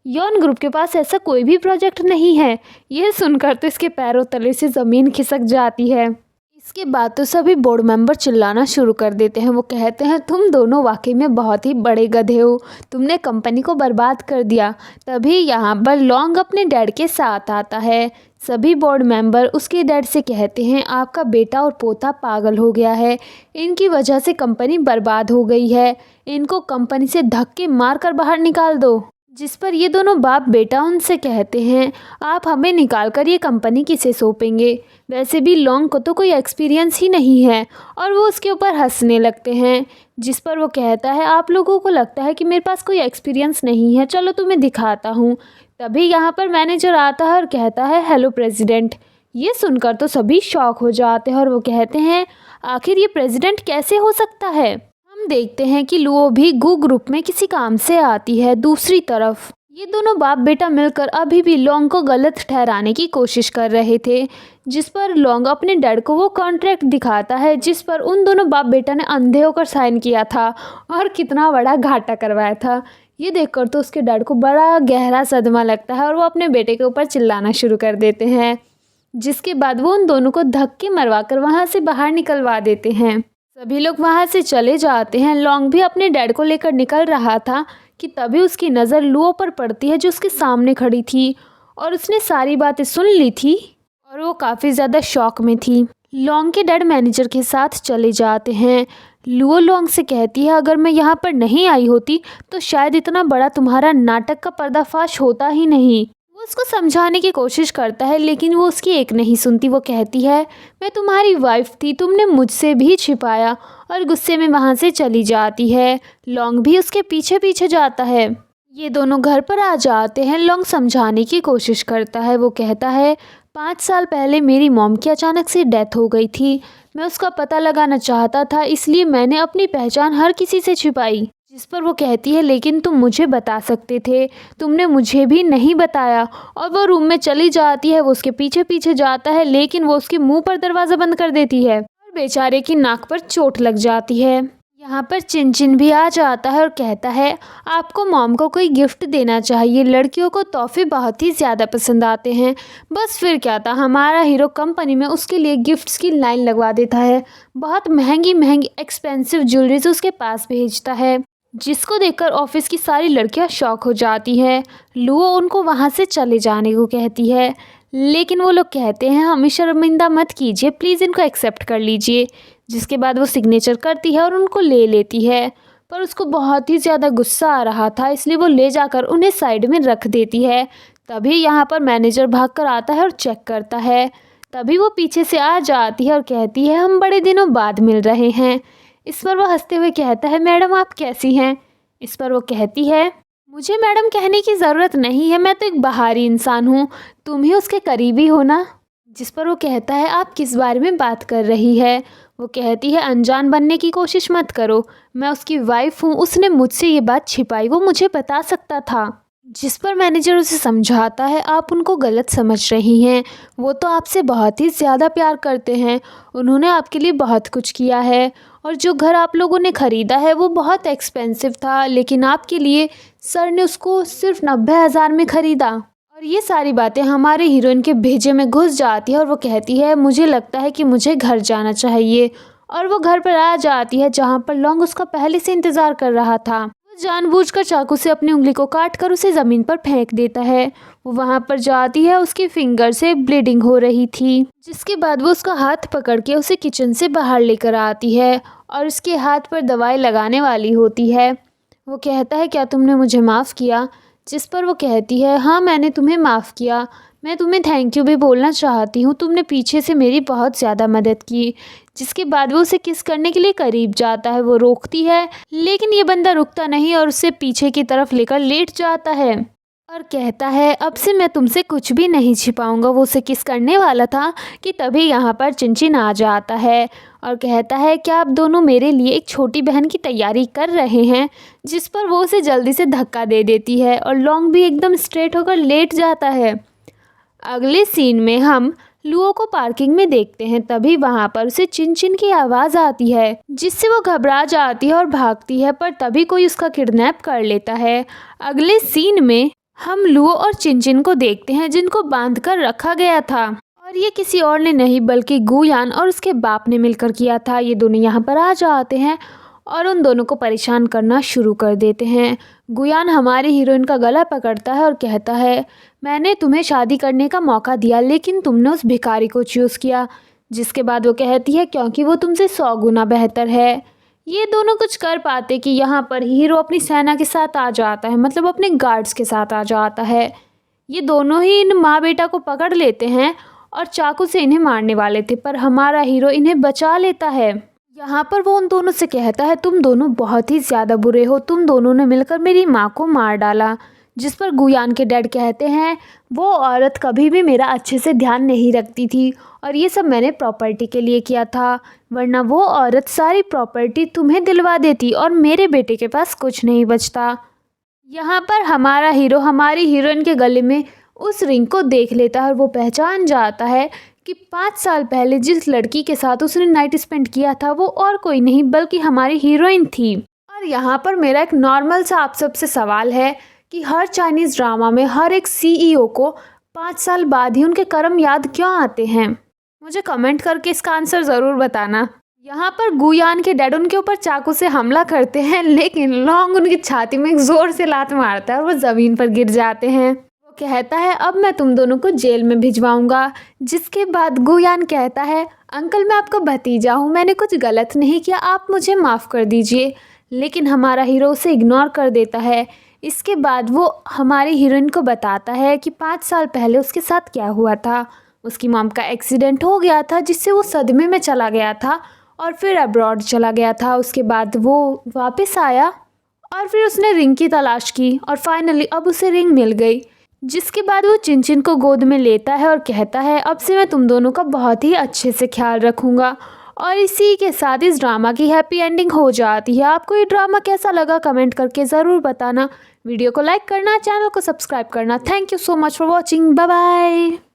यौन ग्रुप के पास ऐसा कोई भी प्रोजेक्ट नहीं है। यह सुनकर तो इसके पैरों तले से ज़मीन खिसक जाती है। इसके बाद तो सभी बोर्ड मेंबर चिल्लाना शुरू कर देते हैं। वो कहते हैं, तुम दोनों वाकई में बहुत ही बड़े गधे हो, तुमने कंपनी को बर्बाद कर दिया। तभी यहाँ पर लॉन्ग अपने डैड के साथ आता है। सभी बोर्ड मेंबर उसके डैड से कहते हैं, आपका बेटा और पोता पागल हो गया है, इनकी वजह से कंपनी बर्बाद हो गई है, इनको कंपनी से धक्के मार कर बाहर निकाल दो। जिस पर ये दोनों बाप बेटा उनसे कहते हैं, आप हमें निकाल कर ये कंपनी किसे सौंपेंगे? वैसे भी लॉन्ग को तो कोई एक्सपीरियंस ही नहीं है। और वो उसके ऊपर हंसने लगते हैं। जिस पर वो कहता है, आप लोगों को लगता है कि मेरे पास कोई एक्सपीरियंस नहीं है, चलो तुम्हें दिखाता हूँ। तभी यहाँ पर मैनेजर आता है और कहता है, हेलो प्रेसिडेंट। ये सुनकर तो सभी शॉक हो जाते हैं और वो कहते हैं, आखिर ये प्रेसिडेंट कैसे हो सकता है? हम देखते हैं कि लुओ भी गू ग्रुप में किसी काम से आती है। दूसरी तरफ ये दोनों बाप बेटा मिलकर अभी भी लॉन्ग को गलत ठहराने की कोशिश कर रहे थे। जिस पर लॉन्ग अपने डैड को वो कॉन्ट्रैक्ट दिखाता है जिस पर उन दोनों बाप बेटा ने अंधे होकर साइन किया था और कितना बड़ा घाटा करवाया था। ये देखकर तो उसके डैड को बड़ा गहरा सदमा लगता है और वो अपने बेटे के ऊपर चिल्लाना शुरू कर देते हैं। जिसके बाद वो उन दोनों को धक्के मरवा कर वहाँ से बाहर निकलवा देते हैं। सभी लोग वहाँ से चले जाते हैं। लॉन्ग भी अपने डैड को लेकर निकल रहा था कि तभी उसकी नज़र लुओ पर पड़ती है जो उसके सामने खड़ी थी और उसने सारी बातें सुन ली थी और वो काफ़ी ज़्यादा शॉक में थी। लॉन्ग के डैड मैनेजर के साथ चले जाते हैं। लुओ लॉन्ग से कहती है, अगर मैं यहाँ पर नहीं आई होती तो शायद इतना बड़ा तुम्हारा नाटक का पर्दाफाश होता ही नहीं। वो उसको समझाने की कोशिश करता है लेकिन वो उसकी एक नहीं सुनती। वो कहती है, मैं तुम्हारी वाइफ थी, तुमने मुझसे भी छिपाया, और गुस्से में वहाँ से चली जाती है। लॉन्ग भी उसके पीछे पीछे जाता है। ये दोनों घर पर आ जाते हैं। लॉन्ग समझाने की कोशिश करता है। वो कहता है, 5 साल पहले मेरी मॉम की अचानक से डेथ हो गई थी। मैं उसका पता लगाना चाहता था, इसलिए मैंने अपनी पहचान हर किसी से छिपाई। जिस पर वो कहती है, लेकिन तुम मुझे बता सकते थे, तुमने मुझे भी नहीं बताया। और वो रूम में चली जाती है। वो उसके पीछे पीछे जाता है लेकिन वो उसके मुंह पर दरवाज़ा बंद कर देती है और बेचारे की नाक पर चोट लग जाती है। यहाँ पर चिन भी आ जाता है और कहता है, आपको मॉम को कोई गिफ्ट देना चाहिए, लड़कियों को तोहफे बहुत ही ज़्यादा पसंद आते हैं। बस फिर क्या था, हमारा हीरो कंपनी में उसके लिए गिफ्ट्स की लाइन लगवा देता है। बहुत महंगी महंगी एक्सपेंसिव ज्वेलरीज उसके पास भेजता है, जिसको देखकर ऑफिस की सारी लड़कियां शॉक हो जाती हैं। लुओ उनको वहाँ से चले जाने को कहती है लेकिन वो लोग कहते हैं, हमें शर्मिंदा मत कीजिए, प्लीज़ इनको एक्सेप्ट कर लीजिए। जिसके बाद वो सिग्नेचर करती है और उनको ले लेती है। पर उसको बहुत ही ज़्यादा गुस्सा आ रहा था, इसलिए वो ले जाकर उन्हें साइड में रख देती है। तभी यहाँ पर मैनेजर भाग कर आता है और चेक करता है। तभी वो पीछे से आ जाती है और कहती है, हम बड़े दिनों बाद मिल रहे हैं। इस पर वो हंसते हुए कहता है, मैडम आप कैसी हैं? इस पर वो कहती है, मुझे मैडम कहने की ज़रूरत नहीं है, मैं तो एक बाहरी इंसान हूँ, तुम ही उसके करीबी हो ना। जिस पर वो कहता है, आप किस बारे में बात कर रही है? वो कहती है, अनजान बनने की कोशिश मत करो, मैं उसकी वाइफ हूँ, उसने मुझसे ये बात छिपाई, वो मुझे बता सकता था। जिस पर मैनेजर उसे समझाता है, आप उनको गलत समझ रही हैं, वो तो आपसे बहुत ही ज़्यादा प्यार करते हैं, उन्होंने आपके लिए बहुत कुछ किया है और जो घर आप लोगों ने ख़रीदा है वो बहुत एक्सपेंसिव था, लेकिन आपके लिए सर ने उसको सिर्फ 90,000 में ख़रीदा। और ये सारी बातें हमारे हीरोइन के भेजे में घुस जाती है और वो कहती है, मुझे लगता है कि मुझे घर जाना चाहिए। और वो घर पर आ जाती है जहाँ पर लॉन्ग उसका पहले से इंतज़ार कर रहा था। जानबूझकर चाकू से अपनी उंगली को काट कर उसे ज़मीन पर फेंक देता है। वो वहाँ पर जाती है, उसकी फिंगर से ब्लीडिंग हो रही थी। जिसके बाद वो उसका हाथ पकड़ के उसे किचन से बाहर लेकर आती है और उसके हाथ पर दवाई लगाने वाली होती है। वो कहता है, क्या तुमने मुझे माफ़ किया? जिस पर वो कहती है, हाँ मैंने तुम्हें माफ़ किया, मैं तुम्हें थैंक यू भी बोलना चाहती हूँ, तुमने पीछे से मेरी बहुत ज़्यादा मदद की। जिसके बाद वो उसे किस करने के लिए करीब जाता है। वो रोकती है लेकिन ये बंदा रुकता नहीं और उसे पीछे की तरफ लेकर लेट जाता है और कहता है, अब से मैं तुमसे कुछ भी नहीं छिपाऊंगा। वो उसे किस करने वाला था कि तभी यहाँ पर चिन आ जाता है और कहता है क्या आप दोनों मेरे लिए एक छोटी बहन की तैयारी कर रहे हैं, जिस पर वो उसे जल्दी से धक्का दे देती है और लॉन्ग भी एकदम स्ट्रेट होकर लेट जाता है। अगले सीन में हम लुओ को पार्किंग में देखते हैं। तभी वहाँ पर उसे चिन चिन की आवाज़ आती है, जिससे वो घबरा जाती है और भागती है, पर तभी कोई उसका किडनैप कर लेता है। अगले सीन में हम लुओ और चिन चिन को देखते हैं, जिनको बांध कर रखा गया था, और ये किसी और ने नहीं बल्कि गुयान और उसके बाप ने मिलकर किया था। ये दोनों यहाँ पर आ जाते हैं और उन दोनों को परेशान करना शुरू कर देते हैं। गुयान हमारी हीरोइन का गला पकड़ता है और कहता है मैंने तुम्हें शादी करने का मौका दिया, लेकिन तुमने उस भिखारी को चूज़ किया। जिसके बाद वो कहती है क्योंकि वो तुमसे 100 गुना बेहतर है। ये दोनों कुछ कर पाते कि यहाँ पर हीरो अपनी सेना के साथ आ जाता है, मतलब अपने गार्ड्स के साथ आ जाता है। ये दोनों ही इन माँ बेटा को पकड़ लेते हैं और चाकू से इन्हें मारने वाले थे, पर हमारा हीरो इन्हें बचा लेता है। यहाँ पर वो उन दोनों से कहता है तुम दोनों बहुत ही ज़्यादा बुरे हो, तुम दोनों ने मिलकर मेरी माँ को मार डाला। जिस पर गुयान के डैड कहते हैं वो औरत कभी भी मेरा अच्छे से ध्यान नहीं रखती थी और ये सब मैंने प्रॉपर्टी के लिए किया था, वरना वो औरत सारी प्रॉपर्टी तुम्हें दिलवा देती और मेरे बेटे के पास कुछ नहीं बचता। यहाँ पर हमारा हीरो हमारी हीरोइन के गले में उस रिंग को देख लेता है और वो पहचान जाता है कि 5 साल पहले जिस लड़की के साथ उसने नाइट स्पेंड किया था वो और कोई नहीं बल्कि हमारी हीरोइन थी। और यहाँ पर मेरा एक नॉर्मल सा आप सबसे सवाल है कि हर चाइनीज़ ड्रामा में हर एक सीईओ को 5 साल बाद ही उनके कर्म याद क्यों आते हैं? मुझे कमेंट करके इसका आंसर ज़रूर बताना। यहाँ पर गुयान के डैड उनके ऊपर चाकू से हमला करते हैं, लेकिन लॉन्ग उनकी छाती में एक ज़ोर से लात मारता है और वो ज़मीन पर गिर जाते हैं। वो कहता है अब मैं तुम दोनों को जेल में भिजवाऊंगा। जिसके बाद गुयान कहता है अंकल मैं आपका भतीजा हूँ, मैंने कुछ गलत नहीं किया, आप मुझे माफ़ कर दीजिए। लेकिन हमारा हीरो उसे इग्नोर कर देता है। इसके बाद वो हमारी हीरोइन को बताता है कि 5 साल पहले उसके साथ क्या हुआ था। उसकी मॉम का एक्सीडेंट हो गया था, जिससे वो सदमे में चला गया था और फिर अब्रॉड चला गया था। उसके बाद वो वापस आया और फिर उसने रिंग की तलाश की और फाइनली अब उसे रिंग मिल गई। जिसके बाद वो चिन चिन को गोद में लेता है और कहता है अब से मैं तुम दोनों का बहुत ही अच्छे से ख्याल रखूँगा। और इसी के साथ इस ड्रामा की हैप्पी एंडिंग हो जाती है। आपको ये ड्रामा कैसा लगा कमेंट करके ज़रूर बताना। वीडियो को लाइक करना, चैनल को सब्सक्राइब करना। Thank you so much for watching. Bye bye.